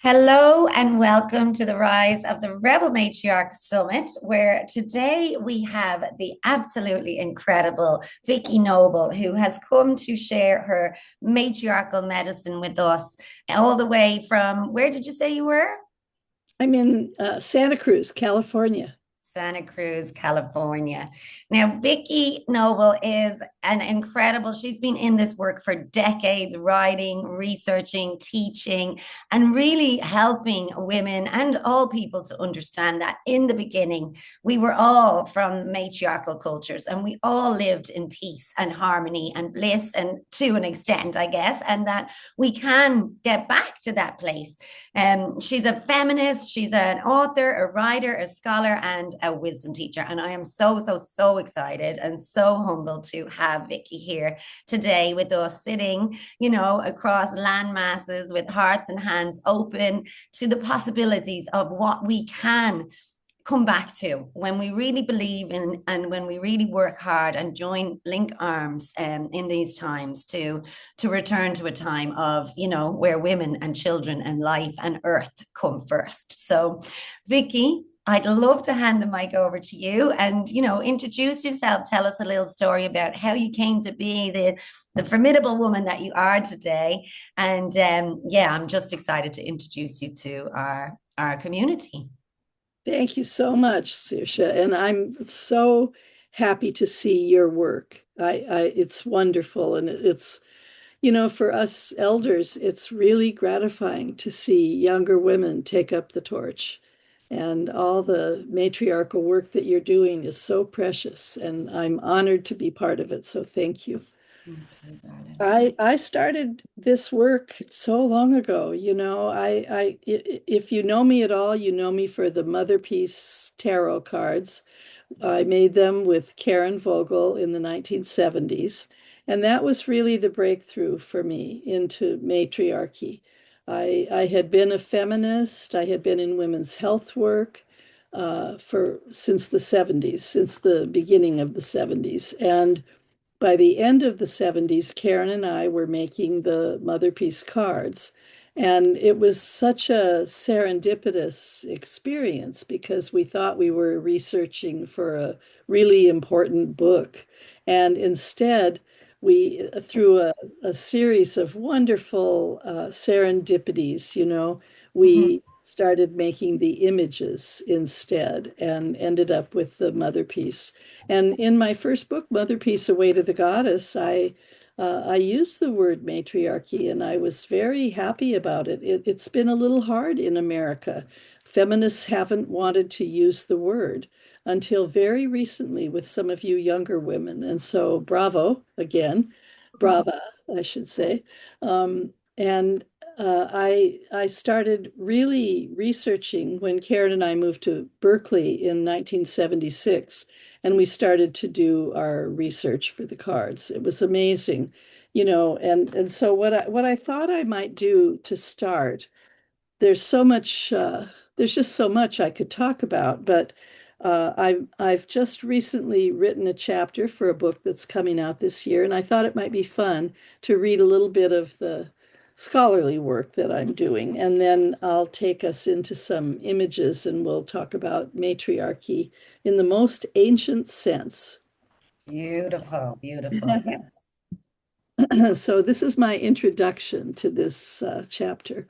Hello and welcome to the Rise of the Rebel Matriarch Summit, where today we have the absolutely incredible Vicki Noble, who has come to share her matriarchal medicine with us, all the way from where did you say you were? I'm in Santa Cruz, California. Santa Cruz, California. Now, Vicki Noble is an incredible, she's been in this work for decades, writing, researching, teaching, and really helping women and all people to understand that in the beginning, we were all from matriarchal cultures and we all lived in peace and harmony and bliss, and to an extent, I guess, and that we can get back to that place. She's a feminist, she's an author, a writer, a scholar, and a wisdom teacher. And I am so excited and so humbled to have Vicki here today with us, sitting, across land masses with hearts and hands open to the possibilities of what we can come back to when we really believe in and when we really work hard and join link arms in these times to return to a time of where women and children and life and earth come first. So Vicki, I'd love to hand the mic over to you and introduce yourself. Tell us a little story about how you came to be the formidable woman that you are today. And yeah, I'm just excited to introduce you to our community. Thank you so much, Saoirse. And I'm so happy to see your work. It's wonderful. And for us elders, it's really gratifying to see younger women take up the torch. And all the matriarchal work that you're doing is so precious. And I'm honored to be part of it. So thank you. Okay, darling. I started this work so long ago. If you know me at all, you know me for the Mother Peace tarot cards. I made them with Karen Vogel in the 1970s, and that was really the breakthrough for me into matriarchy. I had been a feminist. I had been in women's health work for since the 70s, since the beginning of the 70s, and by the end of the 70s, Karen and I were making the Mother Peace cards. And it was such a serendipitous experience because we thought we were researching for a really important book. And instead, through a series of wonderful serendipities, Mhm. we started making the images instead and ended up with the Mother Peace. And in my first book, Mother Peace, A Way to the Goddess, I used the word matriarchy, and I was very happy about it. It's been a little hard in America. Feminists haven't wanted to use the word until very recently with some of you younger women. And so, bravo again, brava, I should say. And I started really researching when Karen and I moved to Berkeley in 1976, and we started to do our research for the cards. It was amazing, and so what I thought I might do to start, there's so much, there's just so much I could talk about, but I've just recently written a chapter for a book that's coming out this year, and I thought it might be fun to read a little bit of the scholarly work that I'm doing, and then I'll take us into some images and we'll talk about matriarchy in the most ancient sense. Beautiful, beautiful. Yes. So this is my introduction to this chapter.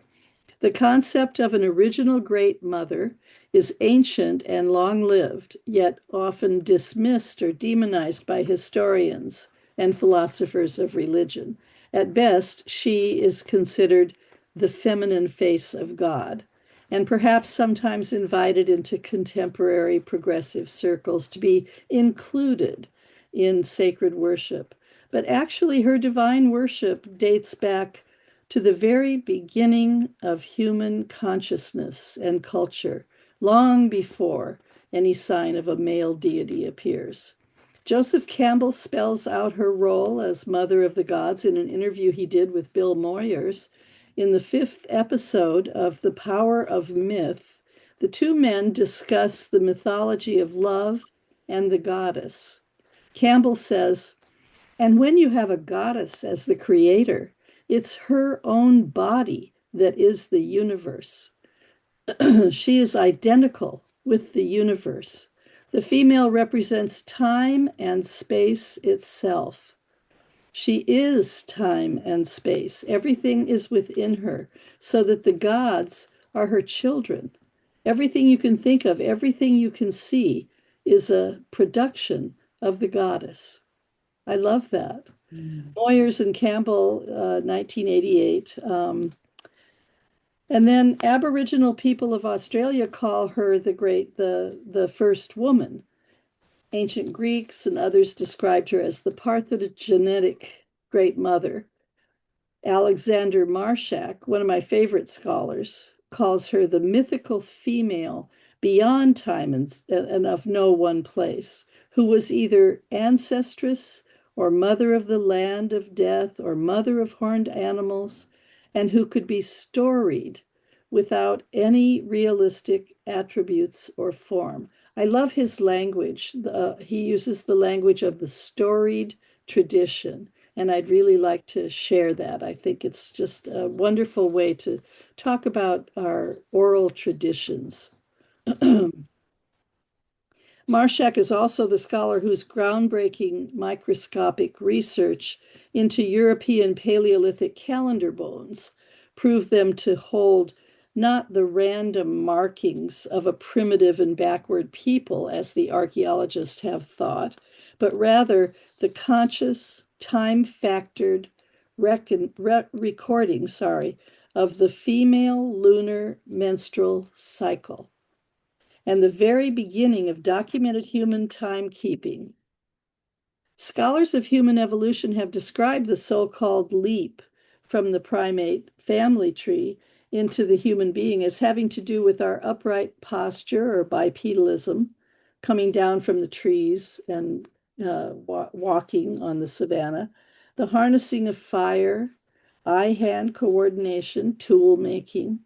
The concept of an original great mother is ancient and long-lived, yet often dismissed or demonized by historians and philosophers of religion. At best, she is considered the feminine face of God, and perhaps sometimes invited into contemporary progressive circles to be included in sacred worship. But actually, her divine worship dates back to the very beginning of human consciousness and culture, long before any sign of a male deity appears. Joseph Campbell spells out her role as Mother of the Gods in an interview he did with Bill Moyers. In the fifth episode of The Power of Myth, the two men discuss the mythology of love and the goddess. Campbell says, and when you have a goddess as the creator, it's her own body that is the universe. She is identical with the universe. The female represents time and space itself. She is time and space. Everything is within her, so that the gods are her children. Everything you can think of, everything you can see, is a production of the goddess. I love that. Moyers and Campbell, 1988. And then Aboriginal people of Australia call her the first woman. Ancient Greeks and others described her as the parthenogenetic great mother. Alexander Marshak, one of my favorite scholars, calls her the mythical female beyond time and of no one place, who was either ancestress or mother of the land of death or mother of horned animals, and who could be storied without any realistic attributes or form. I love his language. He uses the language of the storied tradition, and I'd really like to share that. I think it's just a wonderful way to talk about our oral traditions. Marshak is also the scholar whose groundbreaking microscopic research into European Paleolithic calendar bones proved them to hold not the random markings of a primitive and backward people, as the archaeologists have thought, but rather the conscious, time-factored recording, of the female lunar menstrual cycle and the very beginning of documented human timekeeping. Scholars of human evolution have described the so-called leap from the primate family tree into the human being as having to do with our upright posture or bipedalism, coming down from the trees and walking on the savanna, the harnessing of fire, eye-hand coordination, tool making,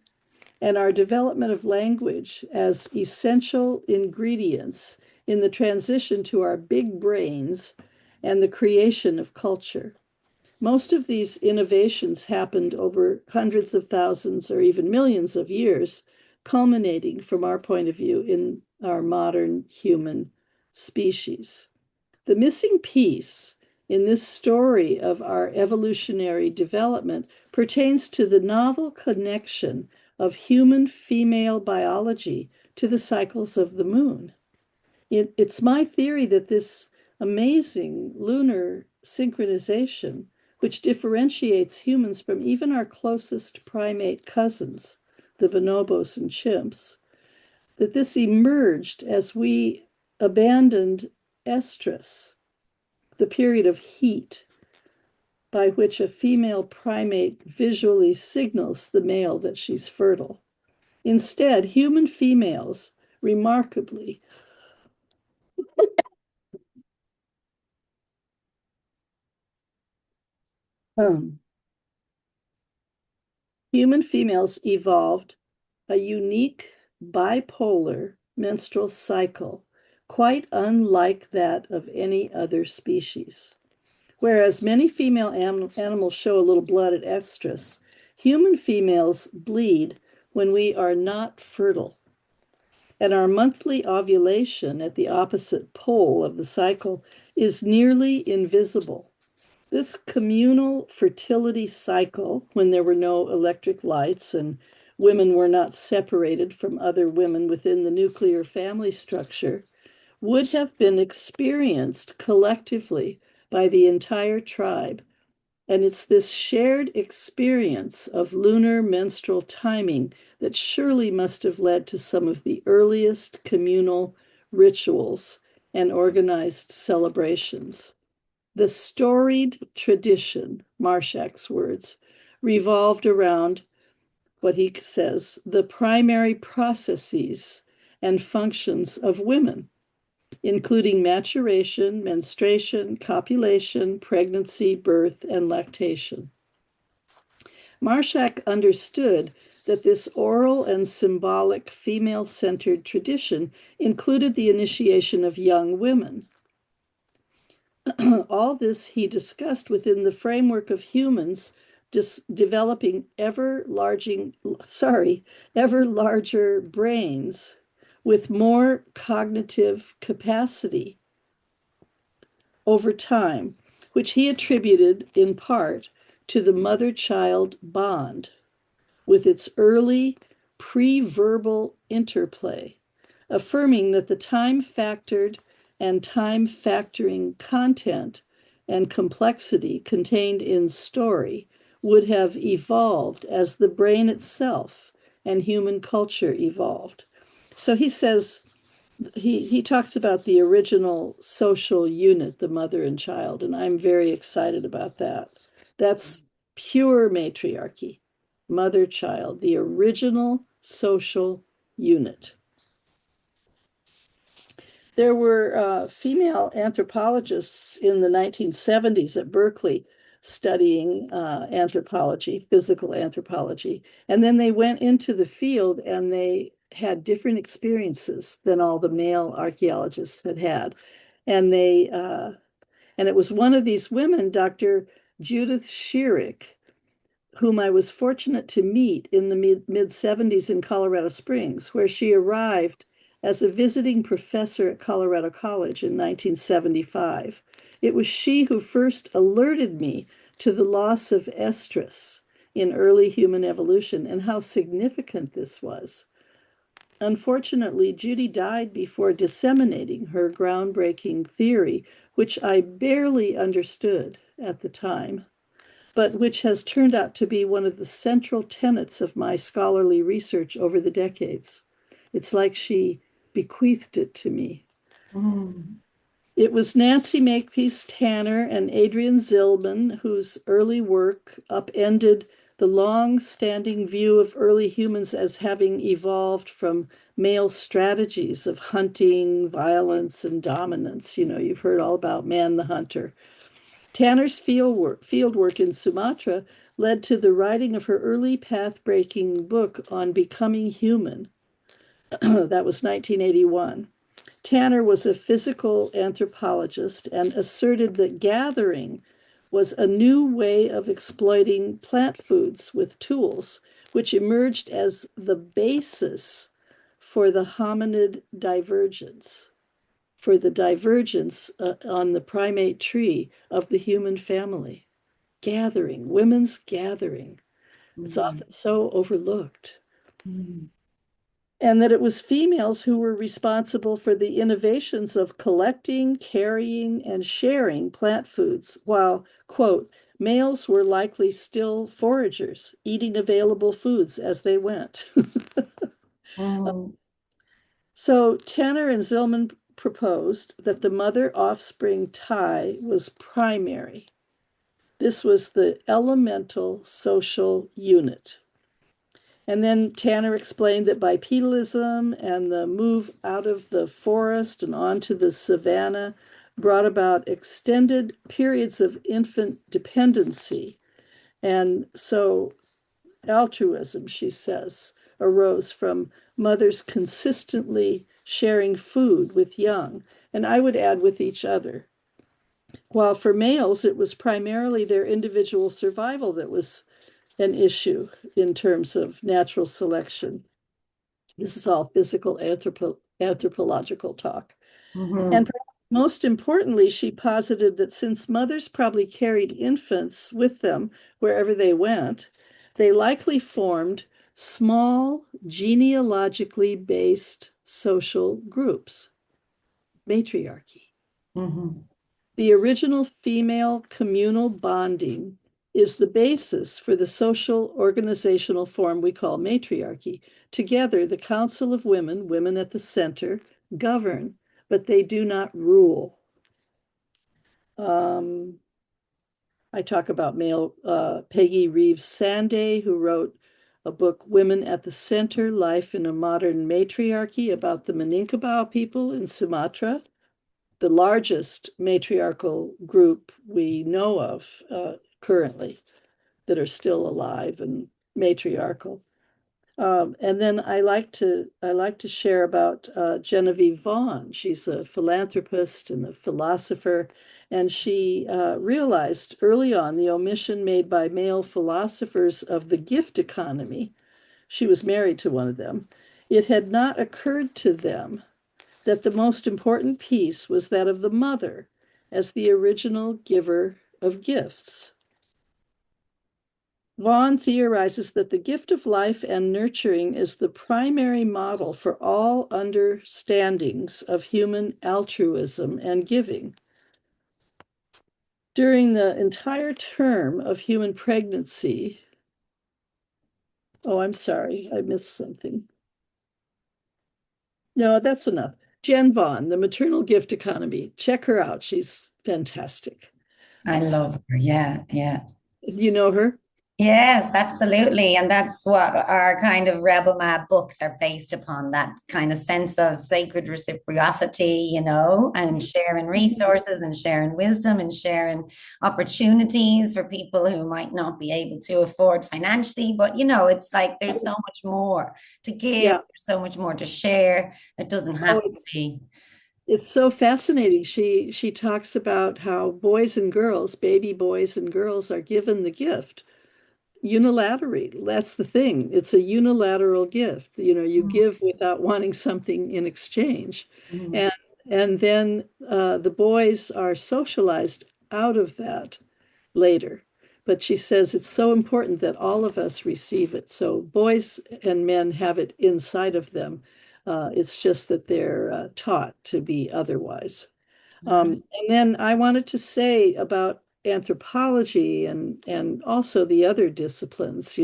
and our development of language as essential ingredients in the transition to our big brains and the creation of culture. Most of these innovations happened over hundreds of thousands or even millions of years, culminating, from our point of view, in our modern human species. The missing piece in this story of our evolutionary development pertains to the novel connection of human female biology to the cycles of the moon. It's my theory that this amazing lunar synchronization, which differentiates humans from even our closest primate cousins, the bonobos and chimps, that this emerged as we abandoned estrus, the period of heat by which a female primate visually signals the male that she's fertile. Instead, human females, remarkably, human females evolved a unique bipolar menstrual cycle, quite unlike that of any other species. Whereas many female animals show a little blood at estrus, human females bleed when we are not fertile. And our monthly ovulation at the opposite pole of the cycle is nearly invisible. This communal fertility cycle, when there were no electric lights and women were not separated from other women within the nuclear family structure, would have been experienced collectively by the entire tribe. And it's this shared experience of lunar menstrual timing that surely must have led to some of the earliest communal rituals and organized celebrations. The storied tradition, Marshak's words, revolved around what he says, the primary processes and functions of women, including maturation, menstruation, copulation, pregnancy, birth, and lactation. Marshak understood that this oral and symbolic female-centered tradition included the initiation of young women. All this he discussed within the framework of humans developing ever larger brains with more cognitive capacity over time, which he attributed in part to the mother-child bond with its early pre-verbal interplay, affirming that the time-factored and time-factoring content and complexity contained in story would have evolved as the brain itself and human culture evolved. So he says, he talks about the original social unit, the mother and child, and I'm very excited about that. That's pure matriarchy, mother child, the original social unit. There were female anthropologists in the 1970s at Berkeley studying anthropology, physical anthropology. And then they went into the field and they had different experiences than all the male archaeologists had had. And it was one of these women, Dr. Judith Schierick, whom I was fortunate to meet in the mid 70s in Colorado Springs, where she arrived as a visiting professor at Colorado College in 1975. It was she who first alerted me to the loss of estrus in early human evolution and how significant this was. Unfortunately, Judy died before disseminating her groundbreaking theory, which I barely understood at the time, but which has turned out to be one of the central tenets of my scholarly research over the decades. It's like she bequeathed it to me. Mm. It was Nancy Makepeace Tanner and Adrian Zillman whose early work upended the long-standing view of early humans as having evolved from male strategies of hunting, violence, and dominance. You know, you've heard all about man the hunter. Tanner's fieldwork in Sumatra led to the writing of her early path-breaking book on becoming human. That was 1981. Tanner was a physical anthropologist and asserted that gathering was a new way of exploiting plant foods with tools, which emerged as the basis for the hominid divergence, for the divergence on the primate tree of the human family. Gathering, women's gathering. It's often so overlooked. Mm. And that it was females who were responsible for the innovations of collecting, carrying, and sharing plant foods, while, quote, males were likely still foragers, eating available foods as they went. Mm. So Tanner and Zillman proposed that the mother-offspring tie was primary. This was the elemental social unit. And then Tanner explained that bipedalism and the move out of the forest and onto the savanna brought about extended periods of infant dependency. And so altruism, she says, arose from mothers consistently sharing food with young, and I would add with each other. While for males, it was primarily their individual survival that was an issue in terms of natural selection. This is all physical anthropological talk. And Mm-hmm. perhaps most importantly, she posited that since mothers probably carried infants with them wherever they went, they likely formed small, genealogically based social groups, matriarchy. Mm-hmm. The original female communal bonding is the basis for the social organizational form we call matriarchy. Together, the Council of Women, women at the center, govern, but they do not rule. I talk about Peggy Reeves Sanday, who wrote a book, Women at the Center, Life in a Modern Matriarchy, about the Minangkabau people in Sumatra, the largest matriarchal group we know of currently that are still alive and matriarchal. And then I like to share about Genevieve Vaughn. She's a philanthropist and a philosopher, And she realized early on the omission made by male philosophers of the gift economy. She was married to one of them. It had not occurred to them that the most important piece was that of the mother as the original giver of gifts. Vaughan theorizes that the gift of life and nurturing is the primary model for all understandings of human altruism and giving. During the entire term of human pregnancy, oh, I'm sorry, I missed something. No, that's enough. Jen Vaughan, The Maternal Gift Economy. Check her out. She's fantastic. I love her. Yeah, yeah. You know her? Yes, absolutely. And that's what our kind of Rebel Mad books are based upon, that kind of sense of sacred reciprocity, and sharing resources and sharing wisdom and sharing opportunities for people who might not be able to afford financially. But, it's like there's so much more to give, Yeah. there's so much more to share. It doesn't have to be. It's so fascinating. She talks about how boys and girls, baby boys and girls, are given the gift unilaterally. That's the thing. It's a unilateral gift. You give without wanting something in exchange. Mhm. And and then the boys are socialized out of that later. But she says it's so important that all of us receive it. So boys and men have it inside of them. It's just that they're taught to be otherwise. And then I wanted to say about anthropology and also the other disciplines,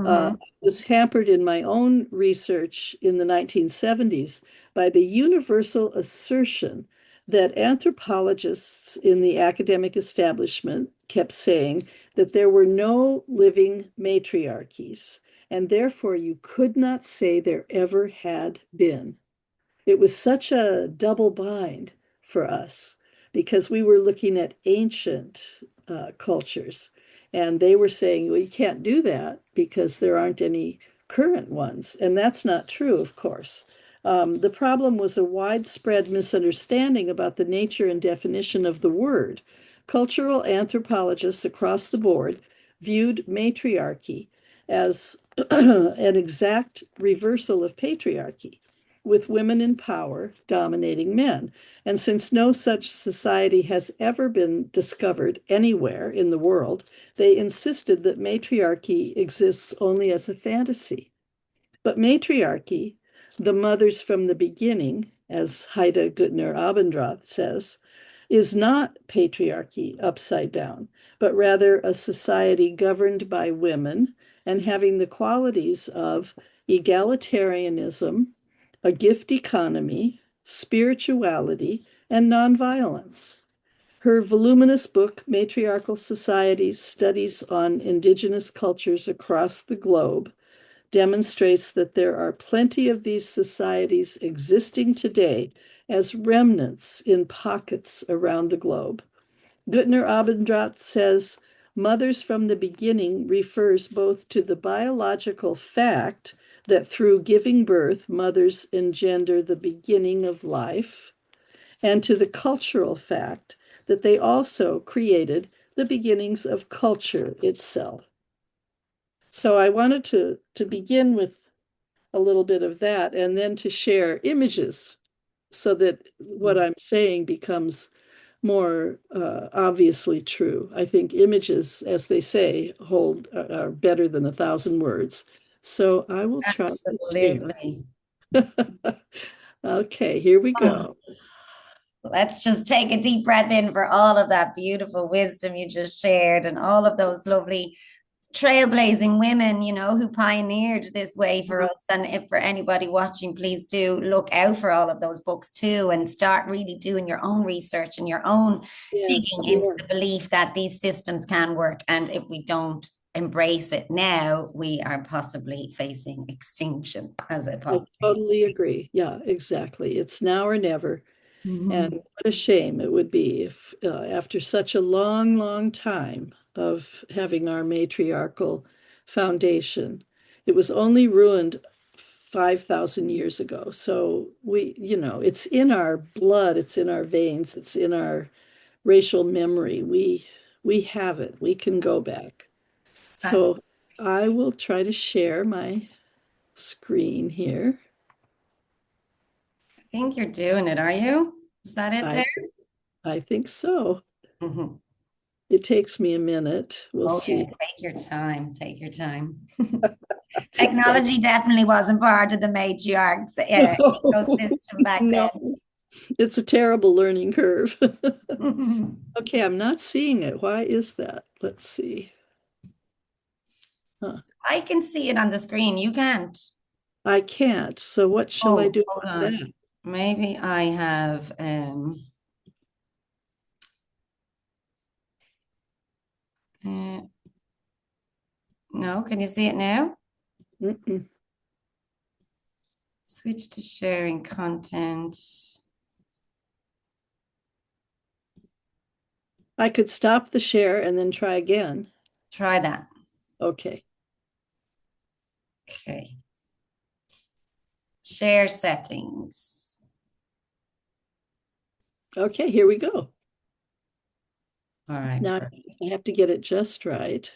I was hampered in my own research in the 1970s by the universal assertion that anthropologists in the academic establishment kept saying that there were no living matriarchies, and therefore you could not say there ever had been. It was such a double bind for us because we were looking at ancient cultures, and they were saying, well, you can't do that because there aren't any current ones. And that's not true, of course. The problem was a widespread misunderstanding about the nature and definition of the word. Cultural anthropologists across the board viewed matriarchy as an exact reversal of patriarchy, with women in power dominating men. And since no such society has ever been discovered anywhere in the world, they insisted that matriarchy exists only as a fantasy. But matriarchy, the mothers from the beginning, as Heide Güttner Abendroth says, is not patriarchy upside down, but rather a society governed by women and having the qualities of egalitarianism, a gift economy, spirituality, and nonviolence. Her voluminous book, Matriarchal Societies Studies on Indigenous Cultures Across the Globe, demonstrates that there are plenty of these societies existing today as remnants in pockets around the globe. Güttner Abendroth says, mothers from the beginning refers both to the biological fact that through giving birth, mothers engender the beginning of life, and to the cultural fact that they also created the beginnings of culture itself. So I wanted to begin with a little bit of that and then to share images so that what I'm saying becomes more obviously true. I think images, as they say, are better than 1,000 words. So I will try to Absolutely. share. Okay, here we Oh, go. let's just take a deep breath in for all of that beautiful wisdom you just shared and all of those lovely trailblazing women, who pioneered this way for us. And if for anybody watching, please do look out for all of those books too and start really doing your own research and your own Yes, digging into the yes. belief that these systems can work. And if we don't embrace it now, we are possibly facing extinction as a I population. totally agree. Yeah, exactly. It's now or never. And Mhm. what a shame it would be if, after such a long, long time of having our matriarchal foundation, it was only ruined 5,000 years ago. So it's in our blood, it's in our veins, it's in our racial memory. We have it. We can go back. I So I will try to share my screen here. think you're doing it, are you? Is that it I there? I think so. Mm-hmm. It takes me a minute. We'll Oh yeah, see. take your time. Take your time. Thank Technology definitely wasn't part of the matriarch's No, ecosystem back no, it's a terrible learning curve. then. Okay, I'm not seeing it. Why is that? Let's see. Huh. I can see it on the screen. You can't. I can't. So what shall I Oh, do hold about on. that? Maybe I have uh, no, can you see it now? Mm-mm. Switch to sharing content. I could stop the share and then try again. Try that. Okay. Okay. Share settings. Okay, here we go. All right, Now I perfect. have to get it just right.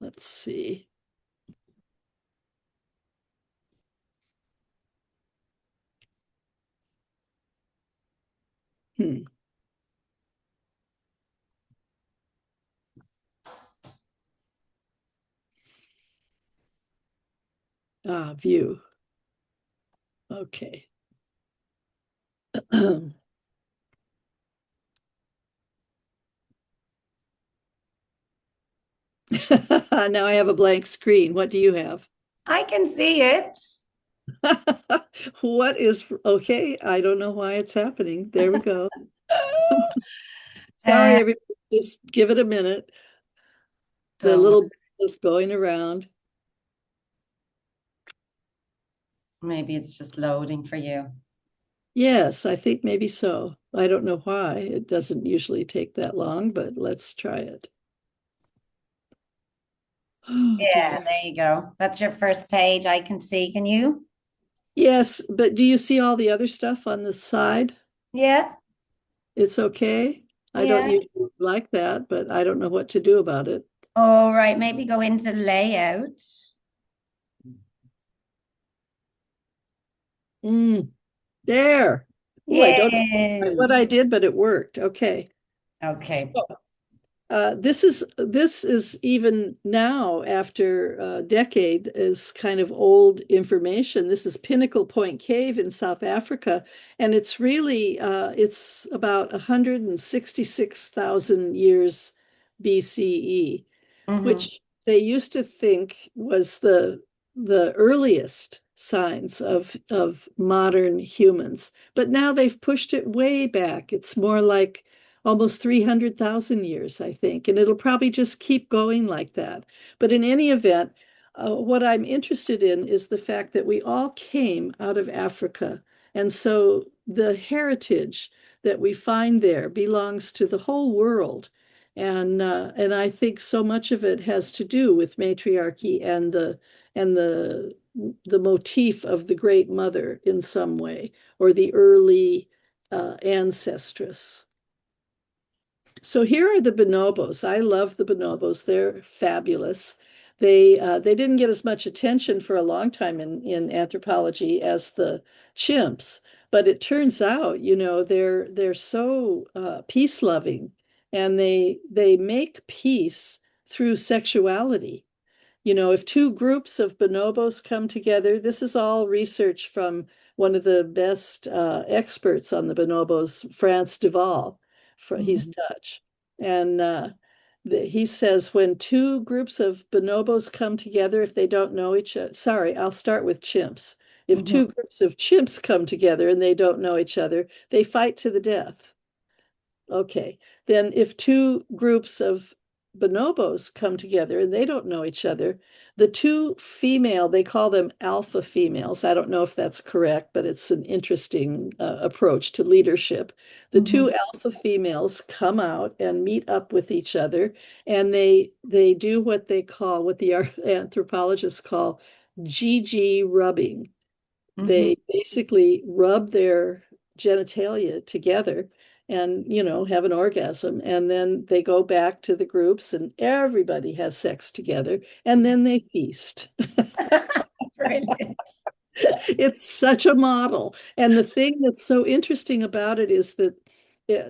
Let's see. Hmm. View. Okay. Now I have a blank screen. What do you have? I can see it. What is okay? I don't know why it's happening. There we go. Uh, Sorry, everybody. Just give it a minute. The don't worry. little bit is going around. Maybe it's just loading for you. Yes, I think maybe so. I don't know why. It doesn't usually take that long, but let's try it. Oh Yeah, dear. there you go. That's your first page I can see. Can you? Yes, but do you see all the other stuff on the side? Yeah, It's okay. I don't yeah. usually like that, but I don't know what to do about it. All right, maybe go into layout. Mm, there. Oh, I don't know Yeah. what I did, but it worked. Okay. So Okay. this is even now after a decade is kind of old information. This is Pinnacle Point Cave in South Africa, and it's really it's about 166,000 years BCE, Mm-hmm. which they used to think was the earliest signs of modern humans. But now they've pushed it way back. It's more like almost 300,000 years, I think, and it'll probably just keep going like that. But in any event, what I'm interested in is the fact that we all came out of Africa. And so the heritage that we find there belongs to the whole world. And I think so much of it has to do with matriarchy and the motif of the Great Mother in some way, or the early ancestress. So here are the bonobos. I love the bonobos. They're fabulous. They didn't get as much attention for a long time in anthropology as the chimps, but it turns out, they're so peace loving, and they make peace through sexuality. If two groups of bonobos come together, this is all research from one of the best experts on the bonobos, Frans de Waal. He's Mm-hmm. Dutch. And he says when two groups of bonobos come together, if they don't know each other, sorry, I'll start with chimps. If Mm-hmm. two groups of chimps come together and they don't know each other, they fight to the death. Okay. Then if two groups of bonobos come together and they don't know each other, the two female, they call them alpha females. I don't know if that's correct, but it's an interesting approach to leadership. The Mm-hmm. two alpha females come out and meet up with each other, and they do what they call, what the anthropologists call GG rubbing. They basically rub their genitalia together and, have an orgasm. And then they go back to the groups and everybody has sex together. And then they feast. Brilliant. It's such a model. And the thing that's so interesting about it is that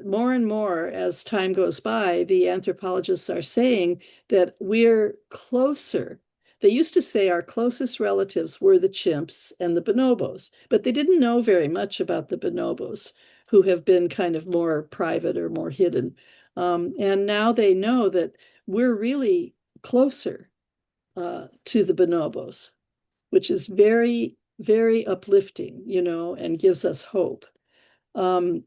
more and more as time goes by, the anthropologists are saying that we're closer. They used to say our closest relatives were the chimps and the bonobos, but they didn't know very much about the bonobos, who have been kind of more private or more hidden. And now they know that we're really closer to the bonobos, which is very, very uplifting, and gives us hope. Um,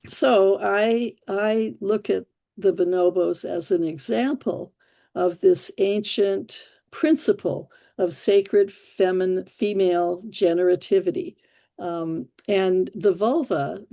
so I look at the bonobos as an example of this ancient principle of sacred female generativity. And the vulva,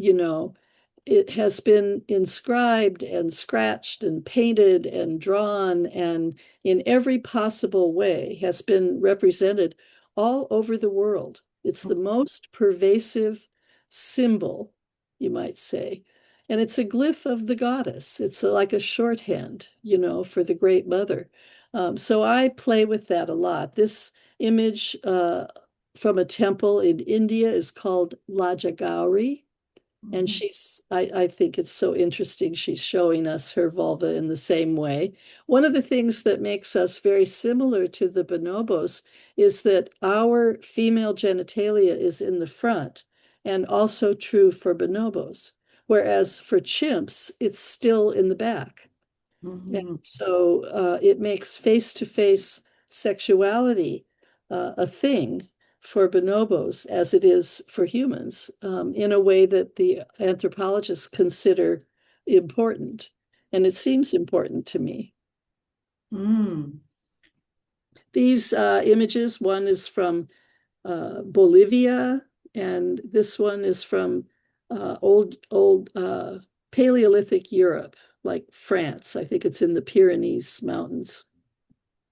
it has been inscribed and scratched and painted and drawn and in every possible way has been represented all over the world. It's the most pervasive symbol, you might say. And it's a glyph of the goddess. It's like a shorthand, for the Great Mother. So I play with that a lot. This image from a temple in India is called Lajagauri. And I think it's so interesting. She's showing us her vulva in the same way. One of the things that makes us very similar to the bonobos is that our female genitalia is in the front, and also true for bonobos. Whereas for chimps, it's still in the back. And so it makes face-to-face sexuality a thing for bonobos as it is for humans, in a way that the anthropologists consider important. And it seems important to me. Mm. These images, one is from Bolivia, and this one is from old Paleolithic Europe, like France. I think it's in the Pyrenees Mountains.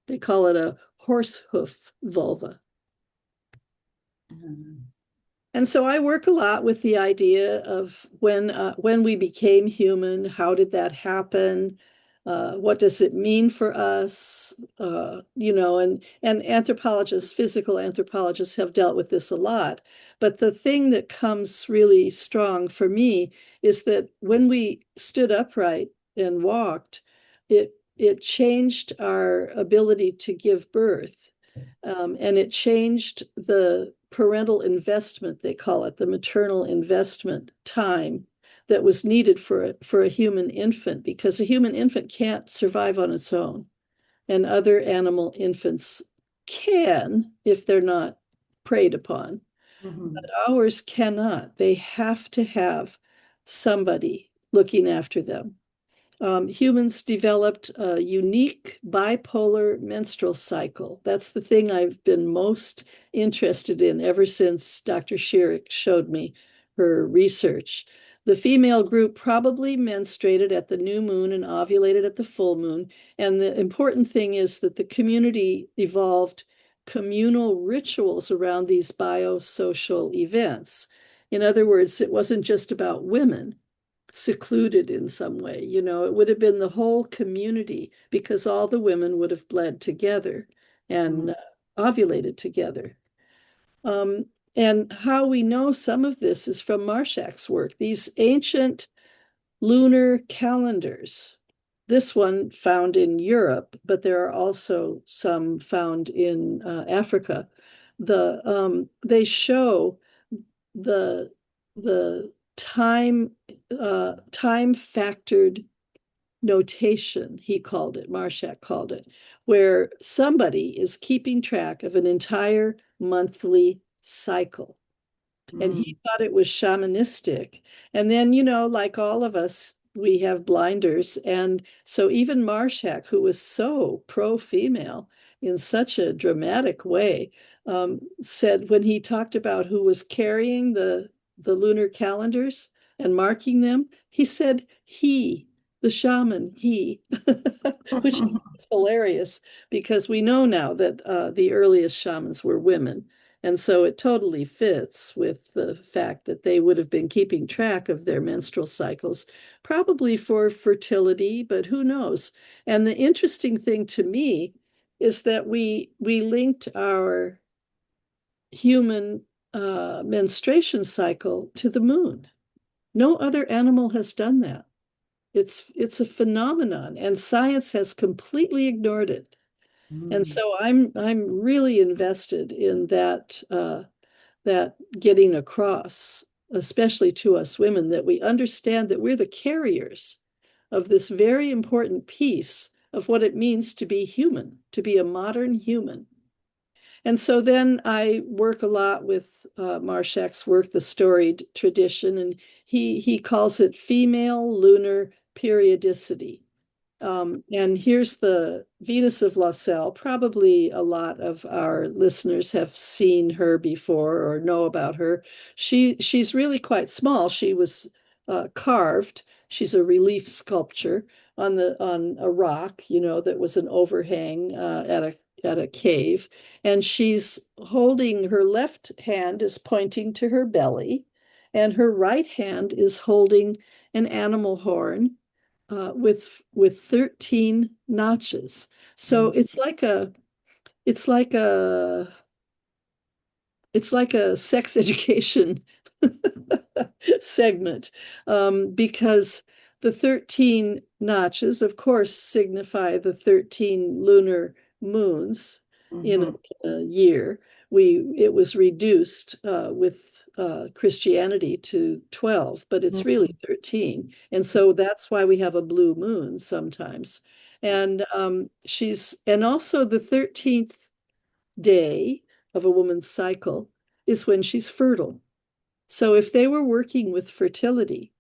They call it a horse hoof vulva. And so I work a lot with the idea of when we became human, how did that happen? What does it mean for us? And anthropologists, physical anthropologists have dealt with this a lot. But the thing that comes really strong for me is that when we stood upright and walked, it changed our ability to give birth. And it changed the parental investment, they call it, the maternal investment time that was needed for a human infant, because a human infant can't survive on its own. And other animal infants can if they're not preyed upon. But ours cannot. They have to have somebody looking after them. Humans developed a unique bipolar menstrual cycle. That's the thing I've been most interested in ever since Dr. Schirik showed me her research. The female group probably menstruated at the new moon and ovulated at the full moon. And the important thing is that the community evolved communal rituals around these biosocial events. In other words, it wasn't just about women secluded in some way. It would have been the whole community, because all the women would have bled together and ovulated together. And how we know some of this is from Marshak's work, these ancient lunar calendars. This one found in Europe, but there are also some found in Africa. They show the time factored notation, he called it, Marshak called it, where somebody is keeping track of an entire monthly cycle. And he thought it was shamanistic. And then, like all of us, we have blinders. And so even Marshak, who was so pro-female in such a dramatic way, said when he talked about who was carrying the lunar calendars and marking them, he said the shaman, which is hilarious, because we know now that the earliest shamans were women. And so it totally fits with the fact that they would have been keeping track of their menstrual cycles, probably for fertility, but who knows? And the interesting thing to me is that we linked our human menstruation cycle to the moon. No other animal has done that. It's a phenomenon, and science has completely ignored it. And Mm. so I'm really invested in that getting across, especially to us women, that we understand that we're the carriers of this very important piece of what it means to be human, to be a modern human. And so then I work a lot with Marshak's work, the storied tradition, and he calls it female lunar periodicity. And here's the Venus of Lassell. Probably a lot of our listeners have seen her before or know about her. She's really quite small. She was carved. She's a relief sculpture on a rock, that was an overhang at a cave. And she's holding, her left hand is pointing to her belly, and her right hand is holding an animal horn with 13 notches. So Mm. it's like a it's like a sex education segment, because the 13 notches, of course, signify the 13 lunar moons in Mhm. a year. It was reduced with Christianity to 12, but it's really 13. And so that's why we have a blue moon sometimes. And also the 13th day of a woman's cycle is when she's fertile. So if they were working with fertility,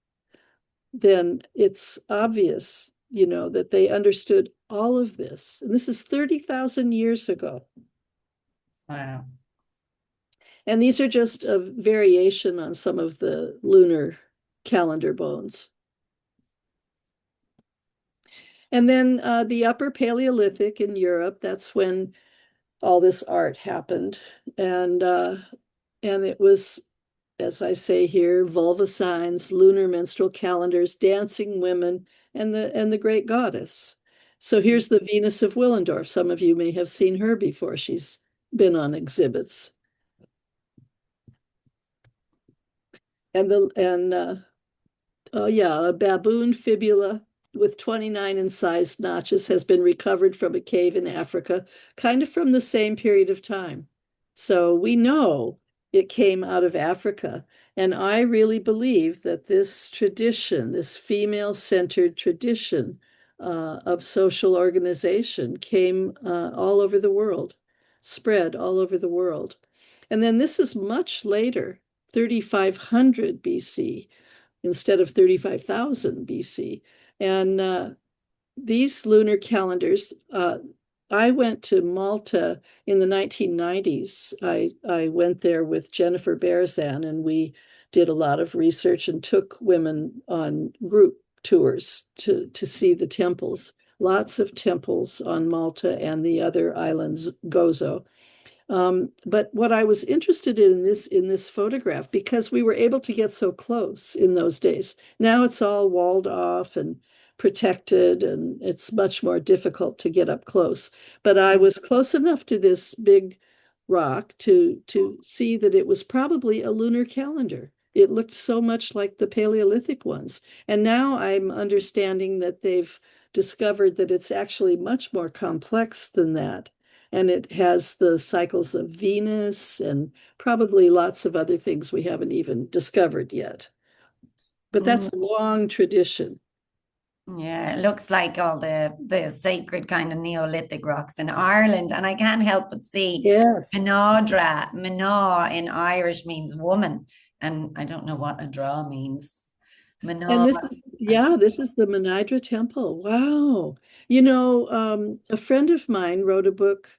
then it's obvious, that they understood all of this. And this is 30,000 years ago. Wow. And these are just a variation on some of the lunar calendar bones. And then the Upper Paleolithic in Europe, that's when all this art happened. And it was, as I say here, vulva signs, lunar menstrual calendars, dancing women, and the great goddess. So here's the Venus of Willendorf. Some of you may have seen her before. She's been on exhibits. And oh yeah, a baboon fibula with 29 incised notches has been recovered from a cave in Africa, kind of from the same period of time. So we know it came out of Africa. And I really believe that this tradition, this female-centered tradition of social organization came all over the world, spread all over the world. And then this is much later, 3,500 BC instead of 35,000 BC. And these lunar calendars, I went to Malta in the 1990s. I went there with Jennifer Berzan, and we did a lot of research and took women on group tours to see the temples. Lots of temples on Malta and the other islands, Gozo. But what I was interested in this photograph, because we were able to get so close in those days. Now it's all walled off and protected, and it's much more difficult to get up close. But I was close enough to this big rock to see that it was probably a lunar calendar. It looked so much like the Paleolithic ones. And now I'm understanding that they've discovered that it's actually much more complex than that. And it has the cycles of Venus and probably lots of other things we haven't even discovered yet. But that's Mm. a long tradition. Yeah, it looks like all the sacred kind of Neolithic rocks in Ireland. And I can't help but see Yes. Menadra. Menad in Irish means woman. And I don't know what a draw means. And Menad. this is, yeah, this is the Menadra Temple. Wow. A friend of mine wrote a book.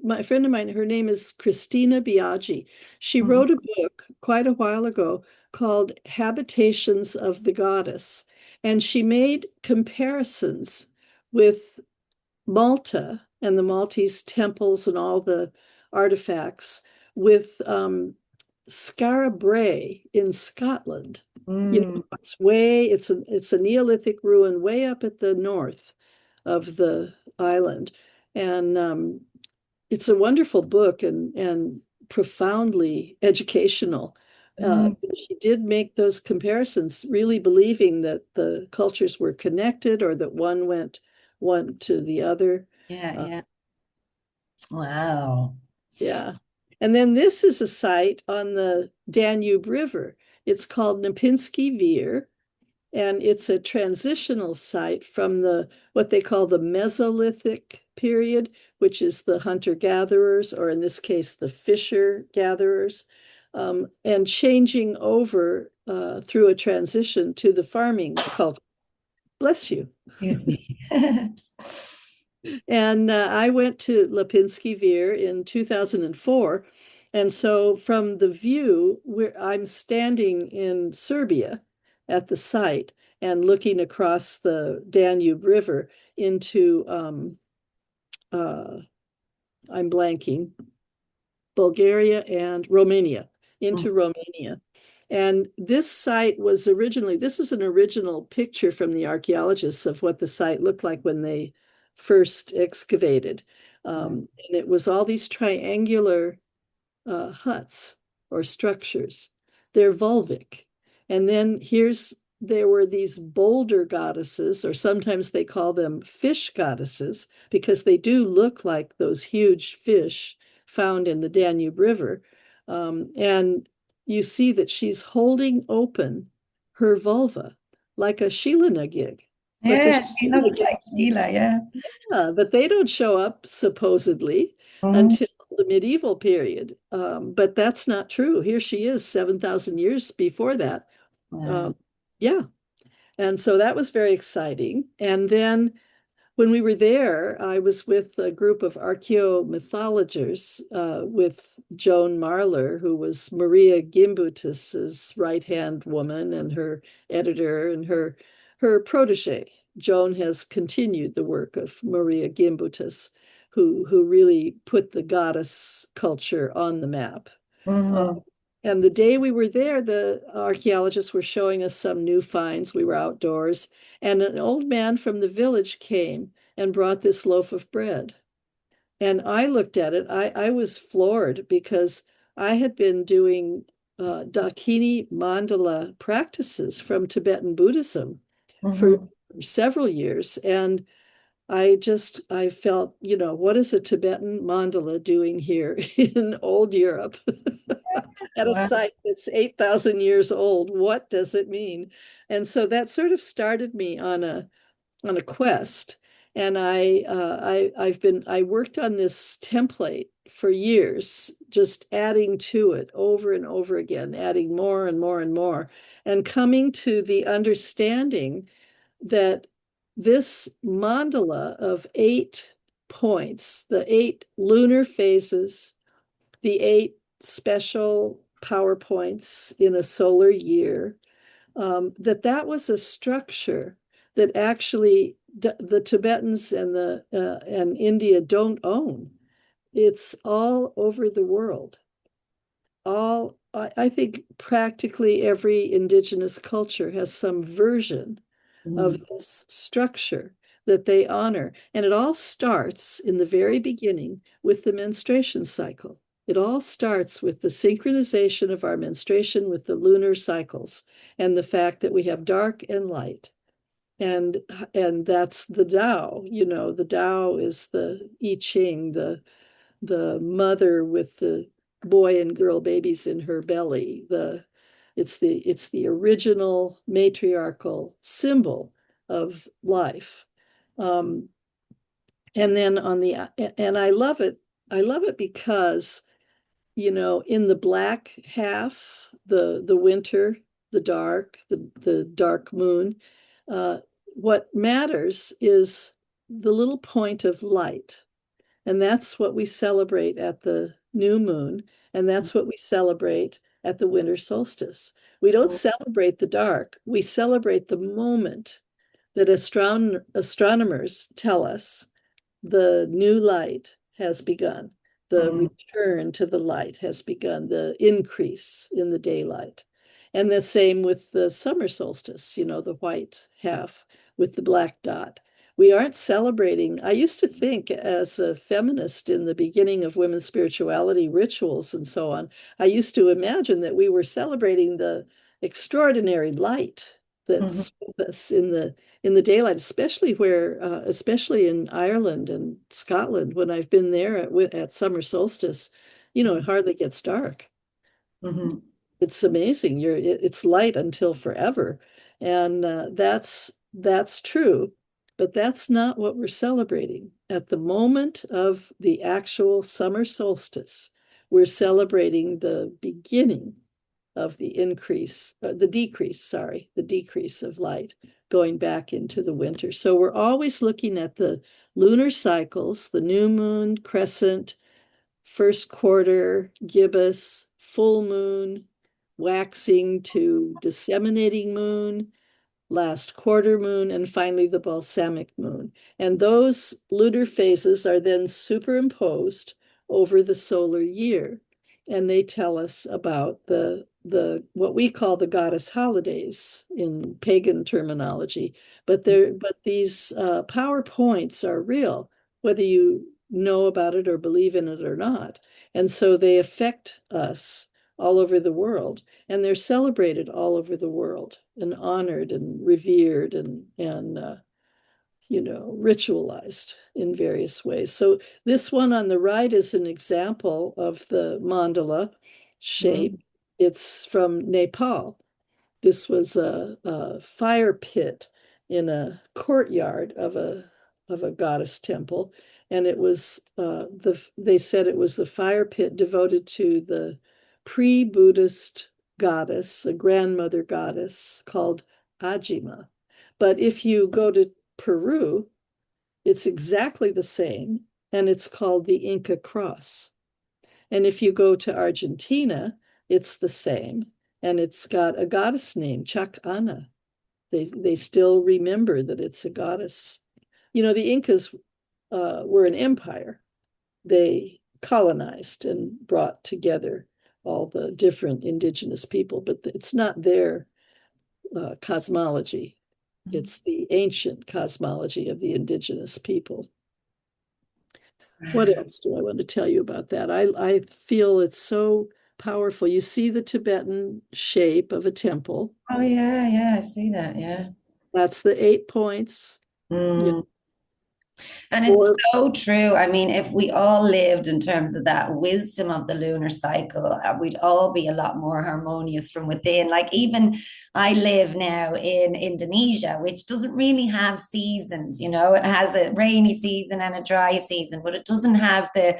My friend of mine, her name is Christina Biaggi. She Mhm. wrote a book quite a while ago called Habitations of the Goddess. And she made comparisons with Malta and the Maltese temples and all the artifacts with Skara Brae in Scotland. You Mm. know, it's a Neolithic ruin way up at the north of the island. And it's a wonderful book and profoundly educational. Mm. She did make those comparisons, really believing that the cultures were connected or that one went one to the other. Yeah, Uh, yeah. Wow. yeah. And then this is a site on the Danube River. It's called Lipinski Vir, and it's a transitional site from the what they call the Mesolithic period, which is the hunter-gatherers, or in this case, the fisher-gatherers, and changing over through a transition to the farming culture. Bless you. Excuse me. And I went to Lipinski Vir in 2004. And so from the view, I'm standing in Serbia at the site and looking across the Danube River into, uh, I'm blanking, Bulgaria and Romania, into Romania. And this site was originally, this is an original picture from the archaeologists of what the site looked like when they first excavated. And it was all these triangular huts or structures. They're vulvic. And then there were these boulder goddesses, or sometimes they call them fish goddesses, because they do look like those huge fish found in the Danube River. And you see that she's holding open her vulva like a Sheila gig. But the Yeah, she Sheila looks like Sheila, yeah. but they don't show up supposedly Mhm. until the medieval period. But that's not true. Here she is, 7,000 years before that. Wow. Um, yeah. And so that was very exciting. And then when we were there, I was with a group of archaeomythologists with Joan Marler, who was Maria Gimbutas's right-hand woman and her editor and her protege. Joan has continued the work of Maria Gimbutas, who really put the goddess culture on the map. Uh, Mhm. and the day we were there, the archaeologists were showing us some new finds. We were outdoors, and an old man from the village came and brought this loaf of bread. And I looked at it. I was floored because I had been doing Dakini mandala practices from Tibetan Buddhism for Mhm. several years. And I felt, what is a Tibetan mandala doing here in old Europe at a Wow. site that's 8,000 years old? What does it mean? And so that sort of started me on a quest. And I worked on this template for years, just adding to it over and over again, adding more and more and more, and coming to the understanding that this mandala of 8 points, the 8 lunar phases, the 8 special power points in a solar year, that was a structure that actually the Tibetans and India don't own. It's all over the world. I think practically every indigenous culture has some version of Mhm. this structure that they honor. And it all starts in the very beginning with the menstruation cycle. It all starts with the synchronization of our menstruation with the lunar cycles and the fact that we have dark and light. And and that's the Tao. The Tao is the I Ching, the mother with the boy and girl babies in her belly. It's the original matriarchal symbol of life. Um, and then and I love it. I love it because, in the black half, the winter, the dark moon, uh, what matters is the little point of light. And that's what we celebrate at the new moon. And that's what we celebrate at the winter solstice. We don't celebrate the dark. We celebrate the moment that astronomers tell us the new light has begun. The Mm-hmm. return to the light has begun, the increase in the daylight. And the same with the summer solstice, the white half with the black dot. We aren't celebrating. I used to think, as a feminist in the beginning of women's spirituality rituals and so on, I used to imagine that we were celebrating the extraordinary light Mm-hmm. that's with us in the daylight, especially in Ireland and Scotland. When I've been there at summer solstice, it hardly gets dark. Mm-hmm. It's amazing. It's light until forever, and that's true. But that's not what we're celebrating. At the moment of the actual summer solstice, we're celebrating the beginning of the decrease of light going back into the winter. So we're always looking at the lunar cycles, the new moon, crescent, first quarter, gibbous, full moon, waxing to disseminating moon, last quarter moon, and finally the balsamic moon. And those lunar phases are then superimposed over the solar year. And they tell us about the what we call the goddess holidays in pagan terminology. But these power points are real, whether you know about it or believe in it or not. And so they affect us all over the world, and they're celebrated all over the world and honored and revered and ritualized in various ways. So this one on the right is an example of the mandala shape. It's from Nepal. This was a fire pit in a courtyard of a goddess temple, and it was they said it was the fire pit devoted to the pre-Buddhist goddess, a grandmother goddess called Ajima. But if you go to Peru, it's exactly the same, and it's called the Inca cross. And if you go to Argentina, it's the same, and it's got a goddess name, Chacana. They still remember that it's a goddess. The Incas were an empire. They colonized and brought together all the different indigenous people, but it's not their cosmology. It's the ancient cosmology of the indigenous people. What else do I want to tell you about that? I feel it's so powerful. You see the Tibetan shape of a temple. Oh yeah, yeah, I see that. Yeah. That's the 8 points. You Mm. And know, it's or so true. I mean, if we all lived in terms of that wisdom of the lunar cycle, we'd all be a lot more harmonious from within. Like, even I live now in Indonesia, which doesn't really have seasons, it has a rainy season and a dry season, but it doesn't have the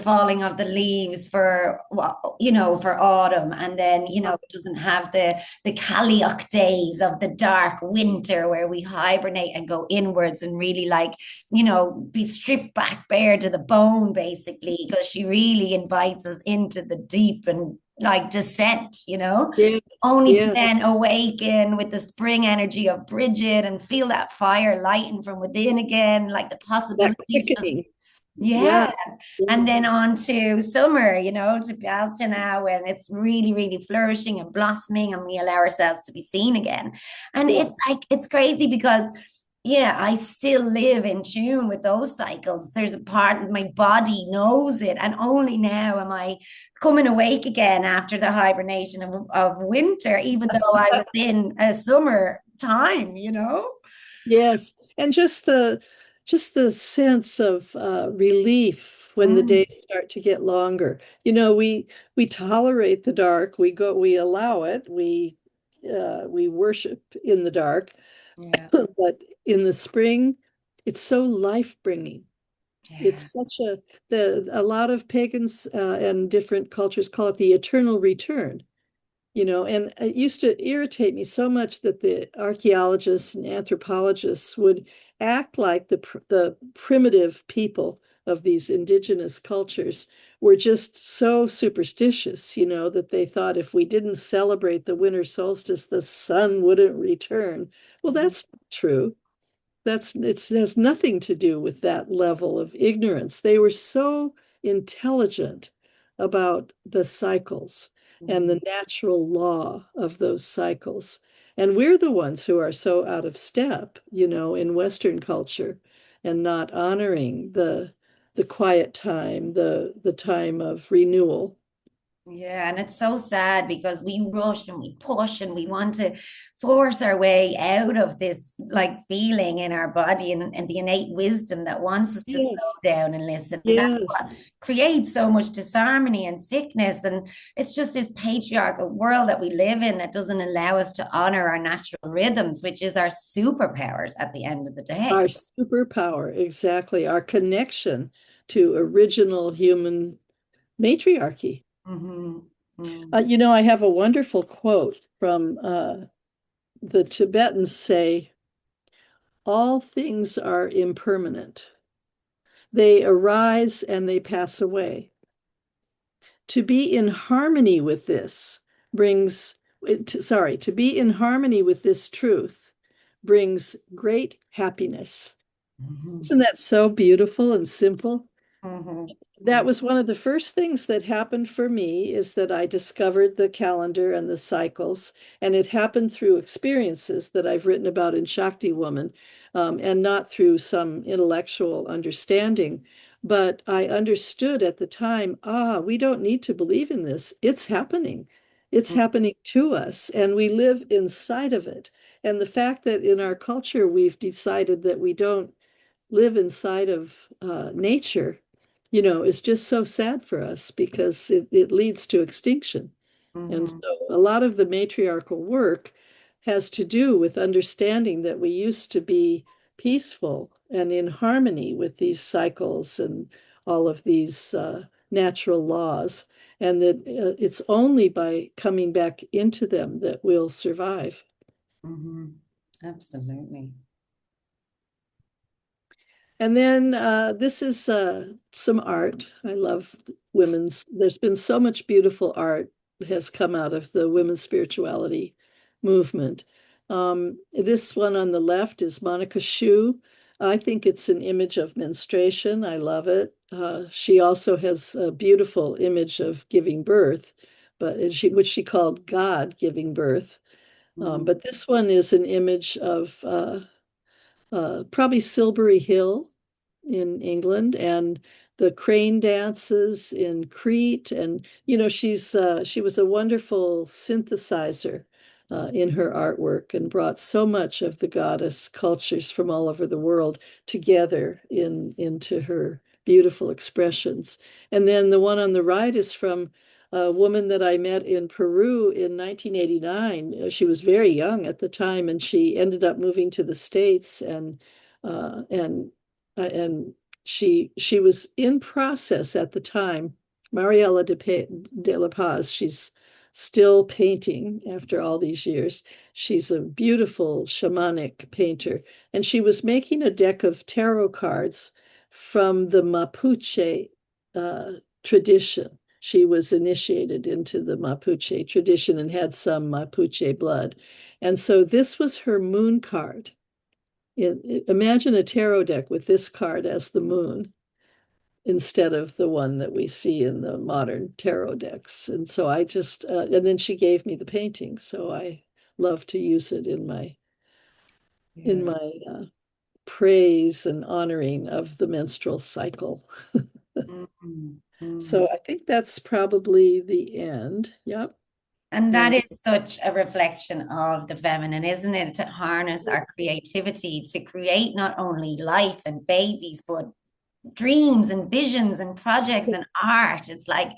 falling of the leaves for for autumn, and then it doesn't have the Kaliak days of the dark winter where we hibernate and go inwards and really be stripped back bare to the bone, basically, because she really invites us into the deep and descent, yeah, only to yeah, then awaken with the spring energy of Bridget and feel that fire lighten from within again, like the that possibilities just, quickening. yeah. Yeah, yeah, And then on to summer, to Belta now, when it's really, really flourishing and blossoming, and we allow ourselves to be seen again. And yeah. it's crazy because, yeah, I still live in tune with those cycles. There's a part of my body knows it. And only now am I coming awake again after the hibernation of winter, even though I was in a summer time. Yes, and just the sense of relief when the Mm, days start to get longer. We tolerate the dark. We allow it. We worship in the dark. yeah. But in the spring, it's so life-bringing. Yeah. It's a lot of pagans and different cultures call it the eternal return. And it used to irritate me so much that the archaeologists and anthropologists would act like the primitive people of these indigenous cultures were just so superstitious, that they thought if we didn't celebrate the winter solstice, the sun wouldn't return. Well, Mhm. that's not true. It has nothing to do with that level of ignorance. They were so intelligent about the cycles and Mhm. the natural law of those cycles. And we're the ones who are so out of step, in Western culture and not honoring the quiet time, the time of renewal. Yeah, and it's so sad because we rush and we push and we want to force our way out of this like feeling in our body and the innate wisdom that wants us to slow Yes, down and listen. And that's yes. what creates so much disharmony and sickness. And it's just this patriarchal world that we live in that doesn't allow us to honor our natural rhythms, which is our superpowers at the end of the Our day. superpower, exactly. Our connection to original human matriarchy. Mhm. Mm. I have a wonderful quote from the Tibetans say, all things are impermanent. They arise and they pass away. To be in harmony with this brings, to be in harmony with this truth brings great happiness. Mhm. Isn't that so beautiful and simple? Mhm. That was one of the first things that happened for me is that I discovered the calendar and the cycles, and it happened through experiences that I've written about in Shakti Woman, and not through some intellectual understanding. But I understood at the time, we don't need to believe in this. It's happening. It's happening to us, and we live inside of it. And the fact that in our culture we've decided that we don't live inside of nature, is just so sad for us because it leads to extinction. And Mhm. so a lot of the matriarchal work has to do with understanding that we used to be peaceful and in harmony with these cycles and all of these natural laws, and that it's only by coming back into them that we'll survive. Mhm. Absolutely. And then this is some art. I love there's been so much beautiful art that has come out of the women's spirituality movement. This one on the left is Monica Shu. I think it's an image of menstruation. I love it. She also has a beautiful image of giving birth, which she called God giving birth. Mhm. But this one is an image of probably Silbury Hill in England and the crane dances in Crete. And, she was a wonderful synthesizer in her artwork and brought so much of the goddess cultures from all over the world together into her beautiful expressions. And then the one on the right is from a woman that I met in Peru in 1989. She was very young at the time, and she ended up moving to the States, uh, and and she was in process at the time. Mariela de La Paz, she's still painting after all these years. She's a beautiful shamanic painter, and she was making a deck of tarot cards from the Mapuche uh, tradition. She was initiated into the Mapuche tradition and had some Mapuche blood. And so this was her moon card. Imagine a tarot deck with this card as the moon instead of the one that we see in the modern tarot decks. And so and then she gave me the painting. So I love to use it in Yeah. my praise and honoring of the menstrual cycle. Mhm. So Mhm. I think that's probably the end. Yep. And that And is such a reflection of the feminine, isn't it? To harness our creativity, to create not only life and babies, but dreams and visions and projects and art. It's like,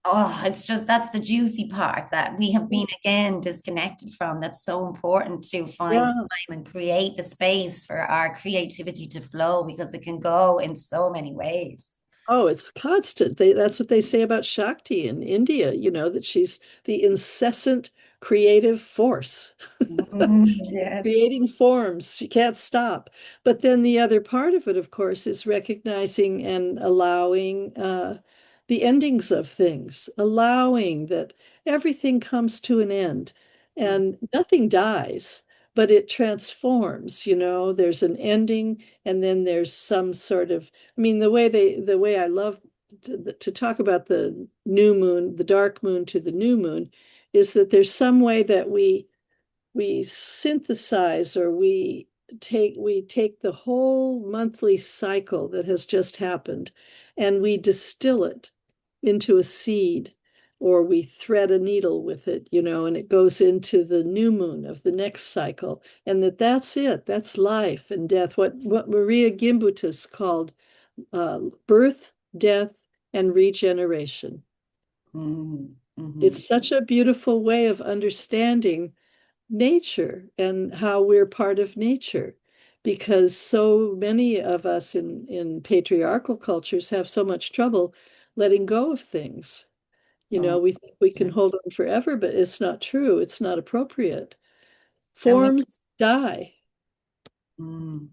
oh, it's just that's the juicy part that we have been again disconnected from. That's so important to find yeah. time and create the space for our creativity to flow because it can go in so many ways. Oh, it's constant. That's what they say about Shakti in India, that she's the incessant creative force, Yes. creating forms. She can't stop. But then the other part of it, of course, is recognizing and allowing the endings of things, allowing that everything comes to an end and nothing dies, but it transforms. There's an ending, and then there's some sort of, I mean, the way I love to talk about the new moon, the dark moon to the new moon, is that there's some way that we synthesize, or we take the whole monthly cycle that has just happened, and we distill it into a seed, or we thread a needle with it, and it goes into the new moon of the next cycle, and that's it. That's life and death. What Maria Gimbutas called birth, death, and regeneration. Mm-hmm. It's such a beautiful way of understanding nature and how we're part of nature, because so many of us in patriarchal cultures have so much trouble letting go of things. Oh, We think we can yeah. hold on forever, but it's not true. It's not appropriate. And we Forms die, mm.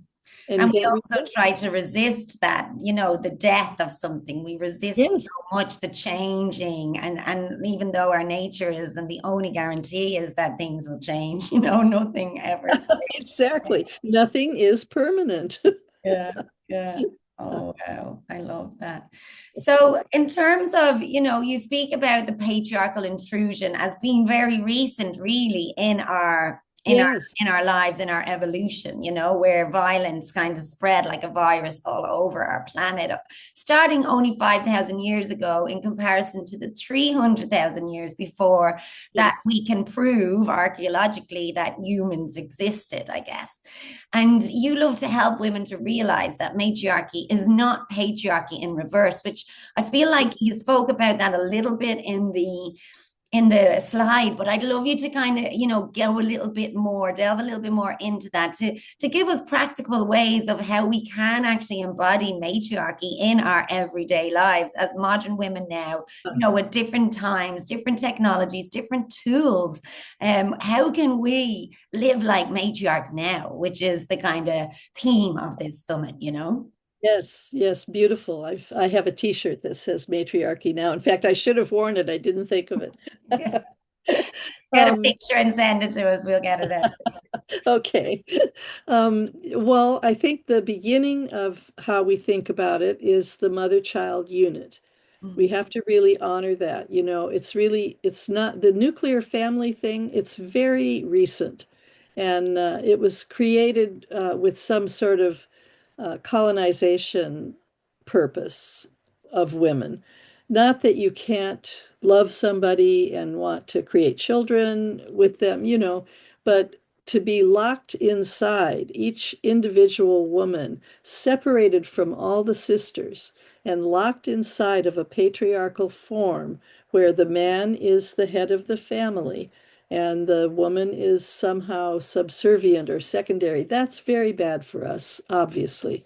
and And we yet we also try to resist that, the death of something. We resist yes. so much the changing. And even though our nature is, and the only guarantee is that things will change, nothing ever stays. Exactly. Nothing is permanent. Yeah, yeah. Oh, wow. I love that. So, in terms of, you speak about the patriarchal intrusion as being very recent, really, in our in our Yes. in our lives, in our evolution, where violence kind of spread like a virus all over our planet, starting only 5,000 years ago in comparison to the 300,000 years before that Yes. we can prove archaeologically that humans existed, I guess. And you love to help women to realize that matriarchy is not patriarchy in reverse, which I feel like you spoke about that a little bit in the slide, but I'd love you to kind of, go a little bit more, delve a little bit more into that, to give us practical ways of how we can actually embody matriarchy in our everyday lives as modern women now, at different times, different technologies, different tools. How can we live like matriarchs now, which is the kind of theme of this summit? Yes, yes, beautiful. I have a t-shirt that says matriarchy now. In fact, I should have worn it. I didn't think of it. Yeah. Get a Um, picture and send it to us. We'll get it out. okay. Well, I think the beginning of how we think about it is the mother-child unit. We have to really honor that. It's not the nuclear family thing. It's very recent. And it was created with some sort of colonization purpose of women. Not that you can't love somebody and want to create children with them, but to be locked inside, each individual woman, separated from all the sisters, and locked inside of a patriarchal form where the man is the head of the family and the woman is somehow subservient or secondary. That's very bad for us, obviously.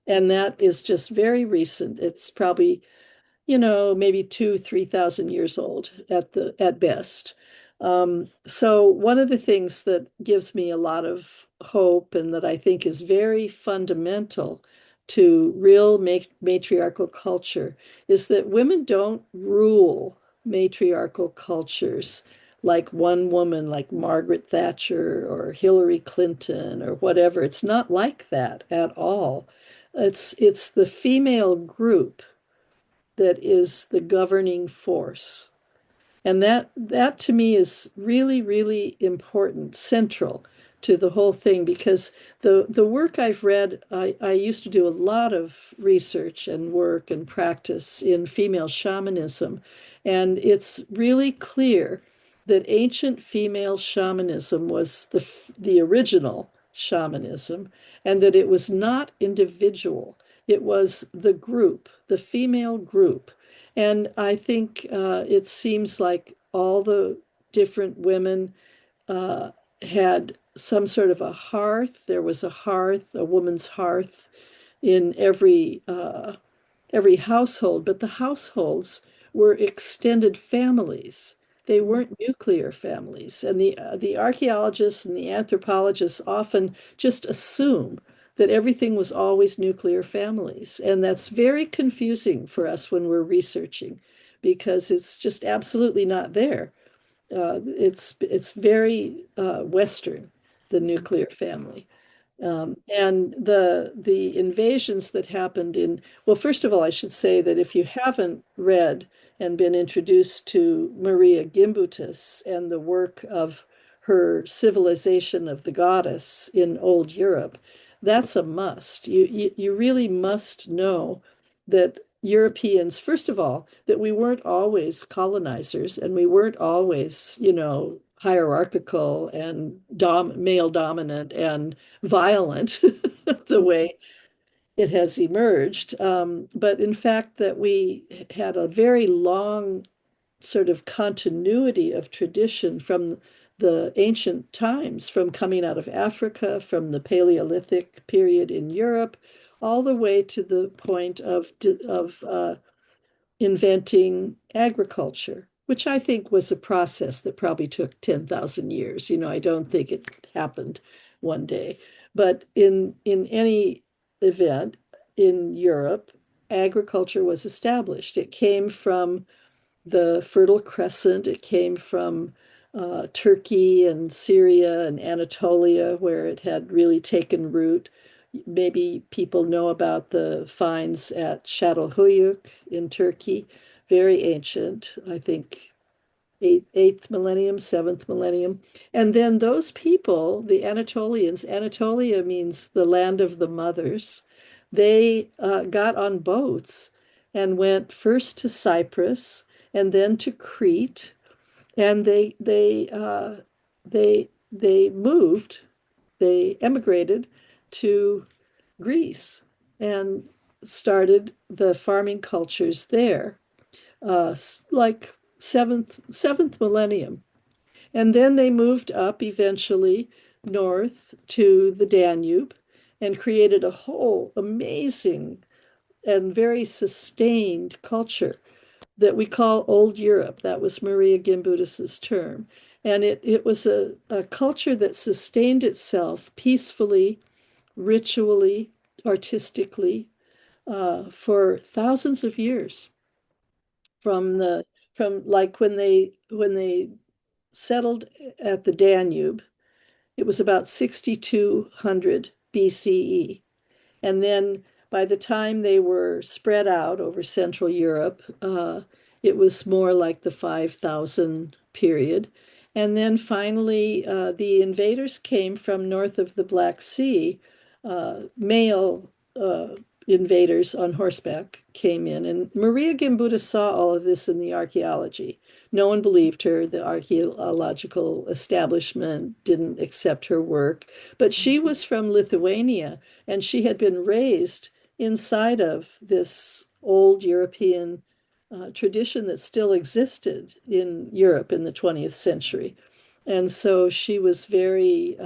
And that is just very recent. It's probably, maybe 3,000 years old at best. So one of the things that gives me a lot of hope and that I think is very fundamental to real matriarchal culture is that women don't rule matriarchal cultures like one woman, like Margaret Thatcher or Hillary Clinton or whatever. It's not like that at all. It's the female group that is the governing force. And that to me is really, really important, central to the whole thing, because the work I've read, I used to do a lot of research and work and practice in female shamanism. And it's really clear that ancient female shamanism was the original shamanism, and that it was not individual. It was the group, the female group. And I think it seems like all the different women uh, had some sort of a hearth. There was a hearth, a woman's hearth in every household, but the households were extended families. They weren't nuclear families. And the archaeologists and the anthropologists often just assume that everything was always nuclear families. And that's very confusing for us when we're researching because it's just absolutely not there. It's very Western, the nuclear family. And the invasions that happened in, well, first of all, I should say that if you haven't read and been introduced to Maria Gimbutas and the work of her civilization of the goddess in Old Europe, that's a must. You really must know that Europeans, first of all, that we weren't always colonizers and we weren't always, hierarchical and male dominant and violent the way it has emerged. But in fact, that we had a very long sort of continuity of tradition from the ancient times, from coming out of Africa, from the Paleolithic period in Europe, all the way to the point of inventing agriculture, which I think was a process that probably took 10,000 years. I don't think it happened one day. But in any event in Europe, agriculture was established. It came from the Fertile Crescent. It came from Turkey and Syria and Anatolia, where it had really taken root. Maybe people know about the finds at Çatalhöyük in Turkey, very ancient, I think eighth millennium, seventh millennium. And then those people, the Anatolians, Anatolia means the land of the mothers, they got on boats and went first to Cyprus and then to Crete, and they moved, they emigrated to Greece and started the farming cultures there, like seventh millennium. And then they moved up eventually north to the Danube and created a whole amazing and very sustained culture that we call Old Europe. That was Maria Gimbutas's term. And it was a culture that sustained itself peacefully, ritually, artistically, for thousands of years. From like when they settled at the Danube, it was about 6200 BCE. And then by the time they were spread out over Central Europe, it was more like the 5000 period. And then finally, the invaders came from north of the Black Sea. Male invaders on horseback came in. And Maria Gimbutas saw all of this in the archaeology. No one believed her. The archaeological establishment didn't accept her work. But she was from Lithuania, and she had been raised inside of this old European tradition that still existed in Europe in the 20th century. And so she was very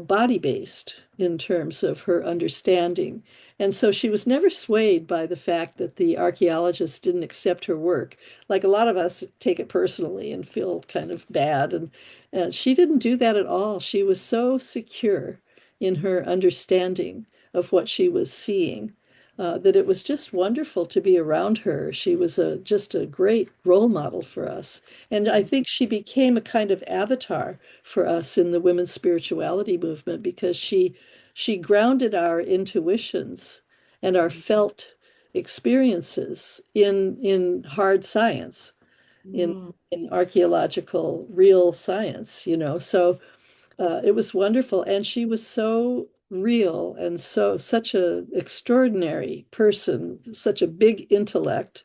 body based in terms of her understanding. And so she was never swayed by the fact that the archaeologists didn't accept her work. Like a lot of us take it personally and feel kind of bad. And she didn't do that at all. She was so secure in her understanding of what she was seeing, that it was just wonderful to be around her. She was just a great role model for us. And I think she became a kind of avatar for us in the women's spirituality movement because she grounded our intuitions and our felt experiences in hard science, in Mm. in archaeological real science, So it was wonderful, and she was so real and such a extraordinary person, such a big intellect,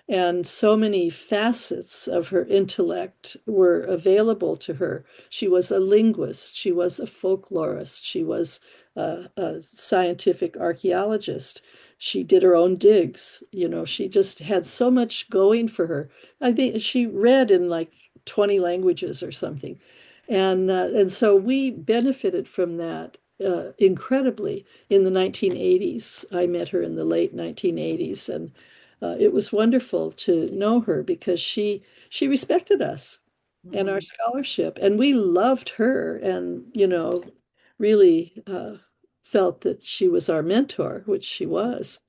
and so many facets of her intellect were available to her. She was a linguist, she was a folklorist, she was a scientific archaeologist. She did her own digs. She just had so much going for her. I think she read in like 20 languages or something. And so we benefited from that incredibly in the 1980s. I met her in the late 1980s, and it was wonderful to know her because she respected us and our Mhm. scholarship, and we loved her, and really felt that she was our mentor, which she was.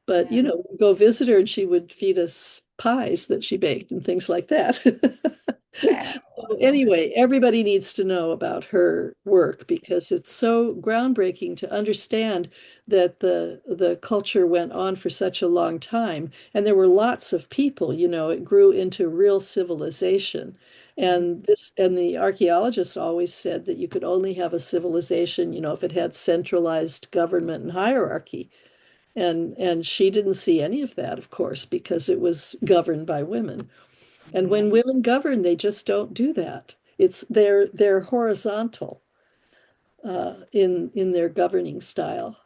But Yeah. we'd go visit her, and she would feed us pies that she baked and things like that. So anyway, everybody needs to know about her work because it's so groundbreaking to understand that the culture went on for such a long time, and there were lots of people, it grew into real civilization. And the archaeologists always said that you could only have a civilization, if it had centralized government and hierarchy. And she didn't see any of that, of course, because it was governed by women. And Yeah. when women govern, they just don't do that. They're horizontal in their governing style,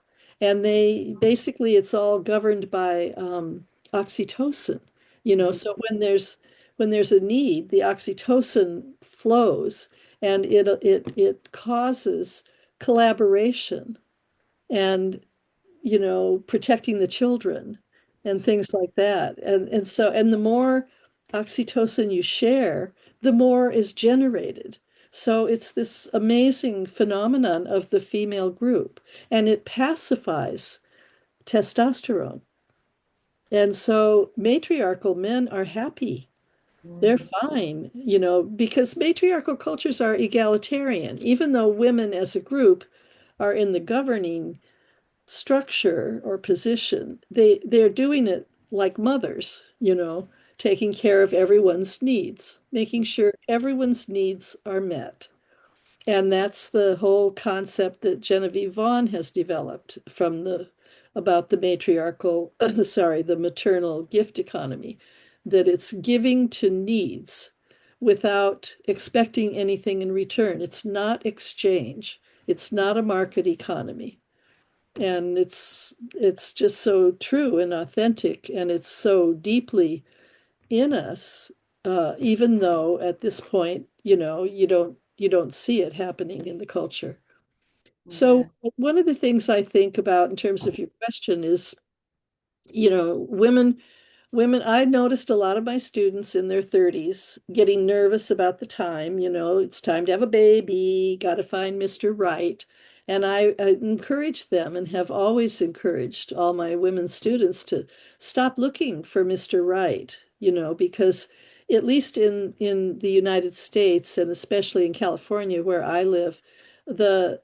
and they basically it's all governed by oxytocin. Mhm. So when there's a need, the oxytocin flows, and it causes collaboration and protecting the children and things like that. And the more oxytocin you share, the more is generated. So it's this amazing phenomenon of the female group, and it pacifies testosterone. And so matriarchal men are happy. They're Mm. fine, because matriarchal cultures are egalitarian, even though women as a group are in the governing structure or position. They're doing it like mothers, taking care of everyone's needs, making sure everyone's needs are met. And that's the whole concept that Genevieve Vaughn has developed from the about the matriarchal, sorry, the maternal gift economy, that it's giving to needs without expecting anything in return. It's not exchange. It's not a market economy. And it's just so true and authentic, and it's so deeply in us, even though at this point, you don't see it happening in the culture. So Yeah. one of the things I think about in terms of your question is, women, I noticed a lot of my students in their 30s getting nervous about the time, it's time to have a baby, got to find Mr. Right. And I encourage them and have always encouraged all my women students to stop looking for Mr. Right, because at least in the United States and especially in California where I live, the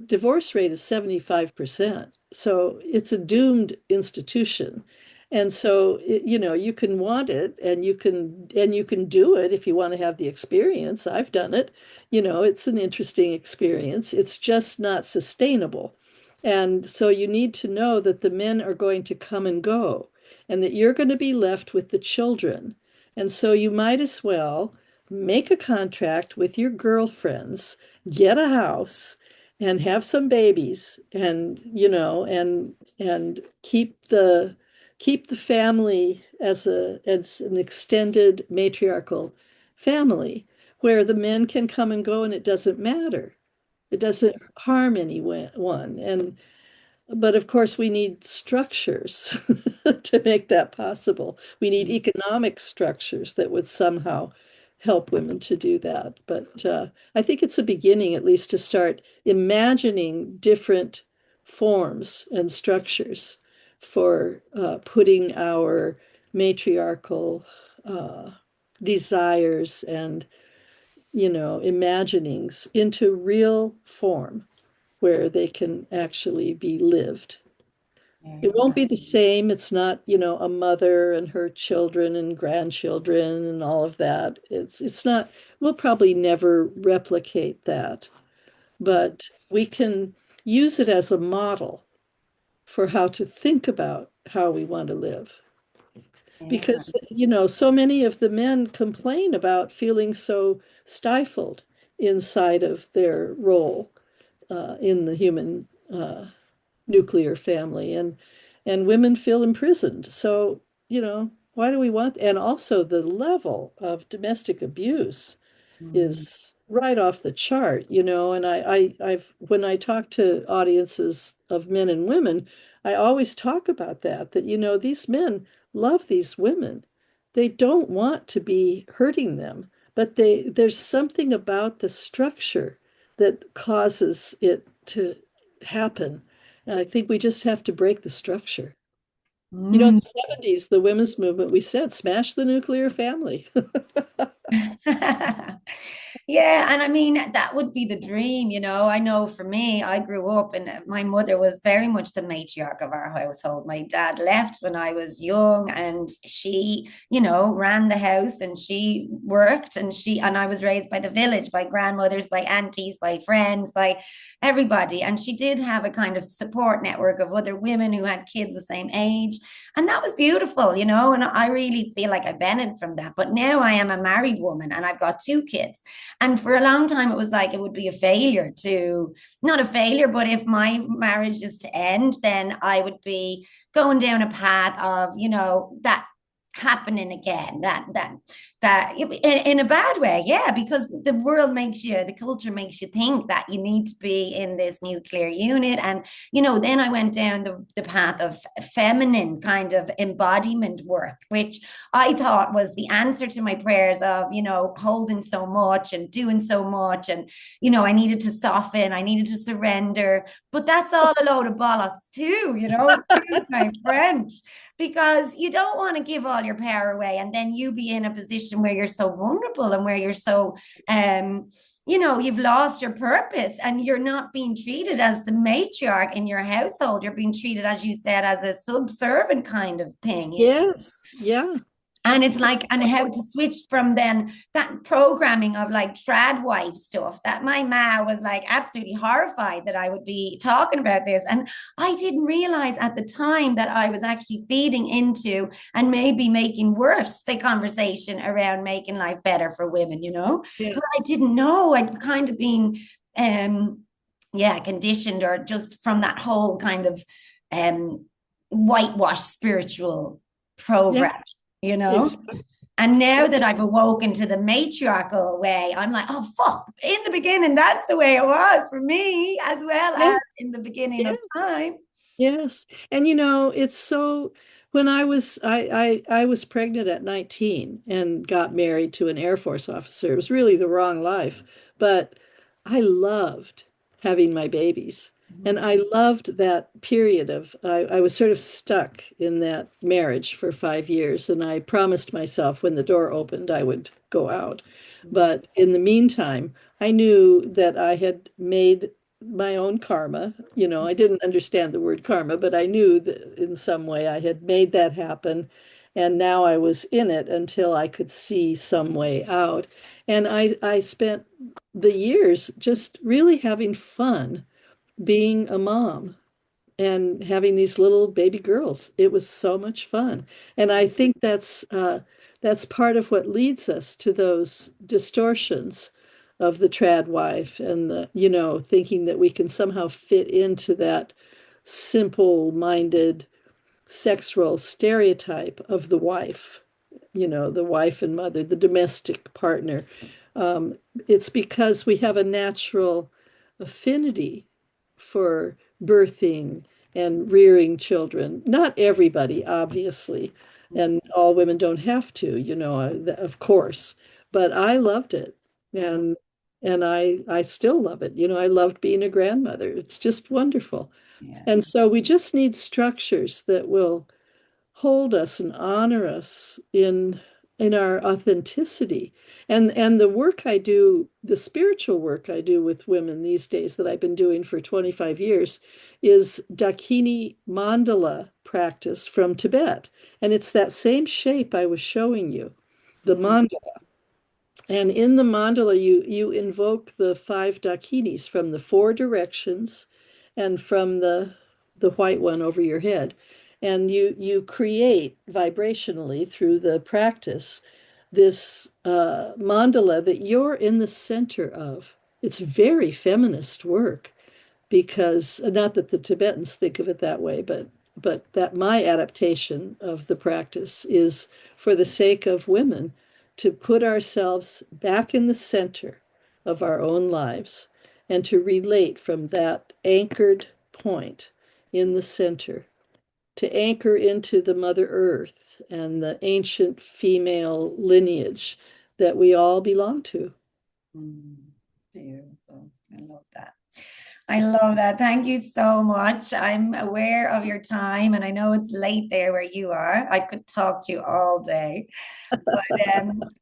divorce rate is 75%. So it's a doomed institution. And so, you can want it and you can do it if you want to have the experience. I've done it. It's an interesting experience. It's just not sustainable. And so you need to know that the men are going to come and go and that you're going to be left with the children. And so you might as well make a contract with your girlfriends, get a house, and have some babies and keep the family as an extended matriarchal family where the men can come and go and it doesn't matter. It doesn't harm anyone. But of course, we need structures to make that possible. We need economic structures that would somehow help women to do that. But I think it's a beginning, at least, to start imagining different forms and structures for putting our matriarchal uh, desires and, imaginings into real form where they can actually be lived. Very It won't be nice. the same. It's not, a mother and her children and grandchildren and all of that. It's not, we'll probably never replicate that, but we can use it as a model for how to think about how we want to live. Yeah. Because, so many of the men complain about feeling so stifled inside of their role in the human nuclear family, and women feel imprisoned. So, why do we want, and also the level of domestic abuse Mm. is right off the chart, and I've when I talk to audiences of men and women, I always talk about that these men love these women. They don't want to be hurting them, but there's something about the structure that causes it to happen. And I think we just have to break the structure. You know, in Mm. the 70s, the women's movement, we said, smash the nuclear family. Yeah, and I mean that would be the dream, you know. I know for me, I grew up and my mother was very much the matriarch of our household. My dad left when I was young and she, you know, ran the house and she worked and I was raised by the village, by grandmothers, by aunties, by friends, by everybody. And she did have a kind of support network of other women who had kids the same age. And that was beautiful, you know, and I really feel like I benefited from that. But now I am a married woman and I've got two kids. And for a long time, it was like it would be a failure to, not a failure, but if my marriage is to end, then I would be going down a path of, you know, that happening again that in a bad way, yeah, because the world makes you, the culture makes you think that you need to be in this nuclear unit. And you know, then I went down the path of feminine kind of embodiment work, which I thought was the answer to my prayers of, you know, holding so much and doing so much. And, you know, I needed to soften, I needed to surrender. But that's all a load of bollocks, too, you know, excuse my French, because you don't want to give all your power away and then you be in a position where you're so vulnerable and where you're so, you know, you've lost your purpose and you're not being treated as the matriarch in your household. You're being treated, as you said, as a subservient kind of thing. Yes. Yeah. And it's like, and how to switch from then that programming of like trad wife stuff that my ma was like absolutely horrified that I would be talking about this. And I didn't realize at the time that I was actually feeding into and maybe making worse the conversation around making life better for women, you know? Yeah. But I didn't know. I'd kind of been, yeah, conditioned or just from that whole kind of whitewash spiritual Yeah. program, you know? Exactly. And now that I've awoken to the matriarchal way, I'm like, oh, fuck. In the beginning, that's the way it was for me, as well Yeah. as in the beginning of Yes. time. Yes. And you know, it's so when I was pregnant at 19 and got married to an Air Force officer. It was really the wrong life, but I loved having my babies. And I loved that period of I was sort of stuck in that marriage for 5 years, and I promised myself when the door opened I would go out. But in the meantime, I knew that I had made my own karma. You know, I didn't understand the word karma, but I knew that in some way I had made that happen. And now I was in it until I could see some way out. And I spent the years just really having fun being a mom and having these little baby girls. It was so much fun. And I think that's part of what leads us to those distortions of the trad wife and the, you know, thinking that we can somehow fit into that simple-minded sex role stereotype of the wife, you know, the wife and mother, the domestic partner. Um, it's because we have a natural affinity for birthing and rearing children. Not everybody, obviously, and all women don't have to, you know, of course. But I loved it, and I still love it. You know, I loved being a grandmother. It's just wonderful. Yeah. And so we just need structures that will hold us and honor us in our authenticity. And the work I do, the spiritual work I do with women these days that I've been doing for 25 years is Dakini mandala practice from Tibet. And it's that same shape I was showing you, the Mm. mandala. And in the mandala, you invoke the five dakinis from the four directions and from the white one over your head. And you create vibrationally through the practice this mandala that you're in the center of. It's very feminist work because not that the Tibetans think of it that way, but that my adaptation of the practice is for the sake of women to put ourselves back in the center of our own lives and to relate from that anchored point in the center, to anchor into the Mother Earth and the ancient female lineage that we all belong to. Mm. Beautiful. I love that. I love that. Thank you so much. I'm aware of your time and I know it's late there where you are. I could talk to you all day. But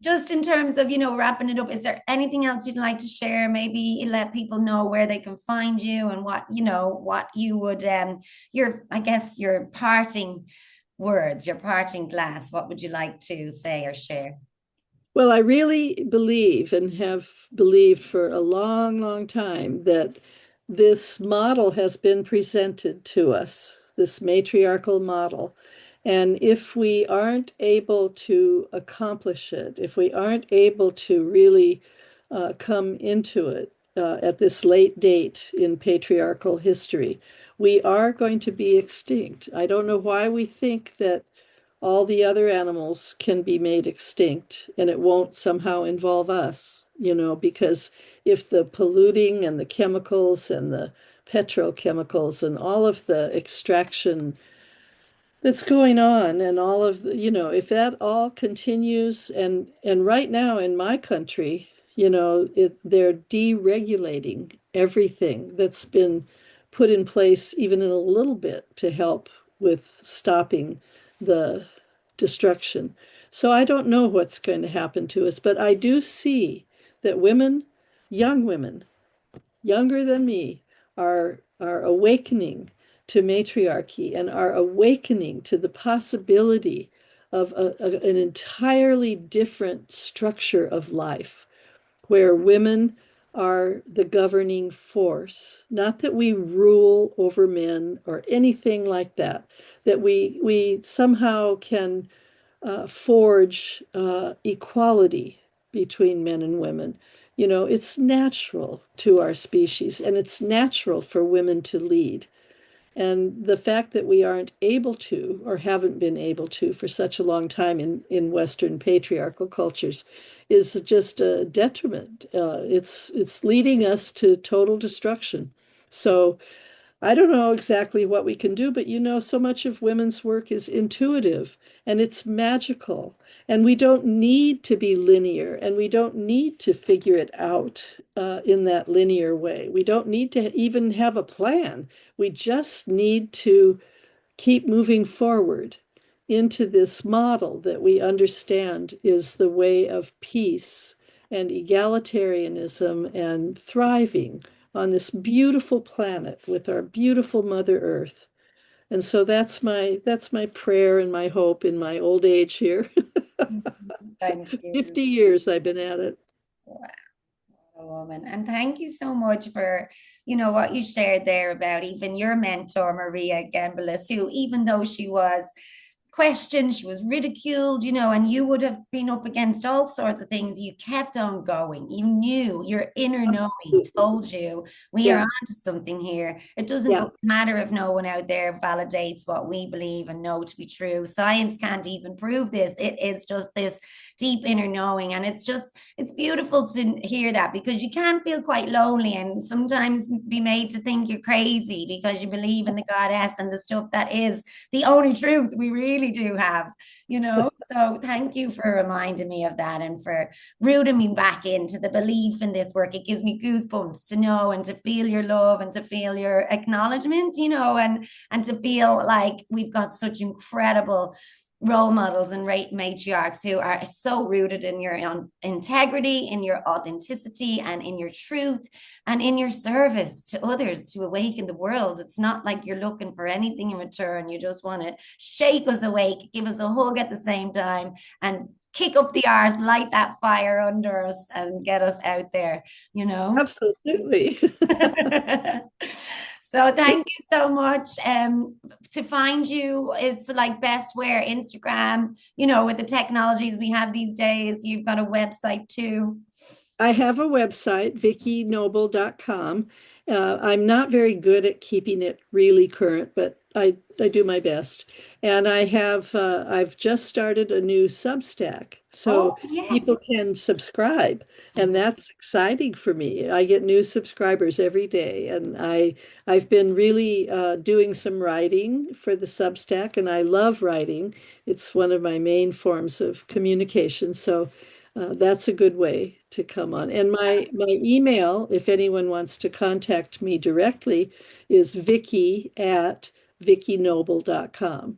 just in terms of, wrapping it up, is there anything else you'd like to share? Maybe let people know where they can find you and what you would, I guess, your parting words, your parting glass. What would you like to say or share? Well, I really believe and have believed for a long, long time that this model has been presented to us, this matriarchal model. And if we aren't able to accomplish it, if we aren't able to really come into it at this late date in patriarchal history, we are going to be extinct. I don't know why we think that all the other animals can be made extinct and it won't somehow involve us, because if the polluting and the chemicals and the petrochemicals and all of the extraction that's going on and all of the, if that all continues and right now in my country, they're deregulating everything that's been put in place even in a little bit to help with stopping the destruction. So I don't know what's going to happen to us, but I do see that women, young women, younger than me, are awakening to matriarchy and are awakening to the possibility of an entirely different structure of life where women are the governing force. Not that we rule over men or anything like that, that we somehow can forge equality between men and women. It's natural to our species and it's natural for women to lead. And the fact that we aren't able to or haven't been able to for such a long time in Western patriarchal cultures is just a detriment. It's leading us to total destruction. So I don't know exactly what we can do, but so much of women's work is intuitive and it's magical. And we don't need to be linear and we don't need to figure it out in that linear way. We don't need to even have a plan. We just need to keep moving forward into this model that we understand is the way of peace and egalitarianism and thriving on this beautiful planet with our beautiful Mother Earth. And so that's my prayer and my hope in my old age here. Thank you. 50 years I've been at it. Wow, what a woman. And thank you so much for, what you shared there about even your mentor, Maria Gembelis, who, even though she was questioned, she was ridiculed, and you would have been up against all sorts of things. You kept on going. You knew your inner knowing Absolutely. told you we are Yeah, onto something here. It doesn't yeah. matter if no one out there validates what we believe and know to be true. Science can't even prove this. It is just this deep inner knowing. And it's beautiful to hear that because you can feel quite lonely and sometimes be made to think you're crazy because you believe in the goddess and the stuff that is the only truth we really do have. So thank you for reminding me of that and for rooting me back into the belief in this work. It gives me goosebumps to know and to feel your love and to feel your acknowledgement, and to feel like we've got such incredible role models and matriarchs who are so rooted in your integrity, in your authenticity, and in your truth, and in your service to others to awaken the world. It's not like you're looking for anything in return. You just want to shake us awake, give us a hug at the same time, and kick up the arse, light that fire under us, and get us out there, you know? Absolutely. So thank you so much. To find you, it's like best where Instagram, with the technologies we have these days, you've got a website too. I have a website, vickynoble.com. I'm not very good at keeping it really current, but I do my best. And I've just started a new Substack, Oh, so people yes. can subscribe, and that's exciting for me. I get new subscribers every day, and I've been really doing some writing for the Substack, and I love writing. It's one of my main forms of communication. So That's a good way to come on. And my email, if anyone wants to contact me directly, is Vicki@VickiNoble.com.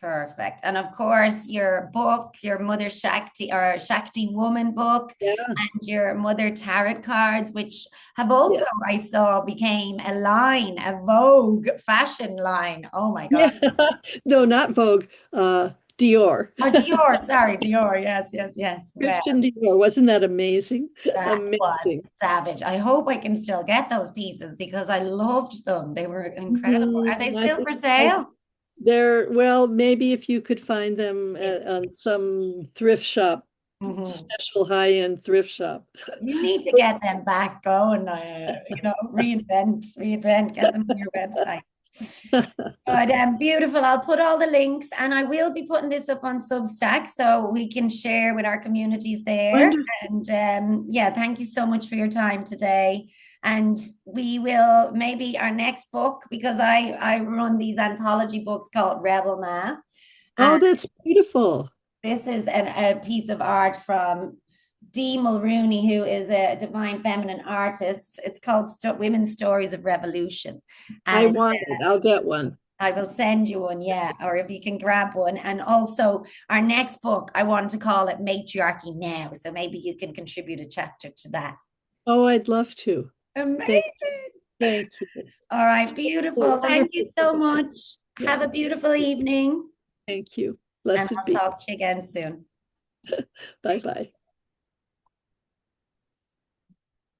Perfect. And of course, your book, your Mother Shakti or Shakti Woman book, Yeah, and your Mother Tarot cards, which have also, yeah, I saw, became a line, a Vogue fashion line. Oh my God. yeah. No, not Vogue. Dior. Or Dior, sorry, Dior. Yes, yes, yes. Well, Christian Dior. Wasn't that amazing? that was Amazing. savage. I hope I can still get those pieces because I loved them. They were incredible. Are they Mhm. still for sale? They're, well, maybe if you could find them on some thrift shop, Mhm. special high-end thrift shop. You need to get them back going, reinvent, get them on your website. But beautiful. I'll put all the links and I will be putting this up on Substack so we can share with our communities there. Wonderful. And yeah, thank you so much for your time today. And we will maybe our next book, because I run these anthology books called Rebel Ma. Oh, And that's beautiful. this is a piece of art from Dee Mulrooney, who is a divine feminine artist. It's called Women's Stories of Revolution. I And want it. I'll get one. I will send you one, yeah, or if you can grab one. And also, our next book, I want to call it Matriarchy Now. So maybe you can contribute a chapter to that. Oh, I'd love to. Thank, Amazing. thank you. All right, It's been beautiful. Thank you wonderful so today. much. Have Yeah. a beautiful evening. Thank you. And Blessed I'll be. talk to you again soon. Bye bye.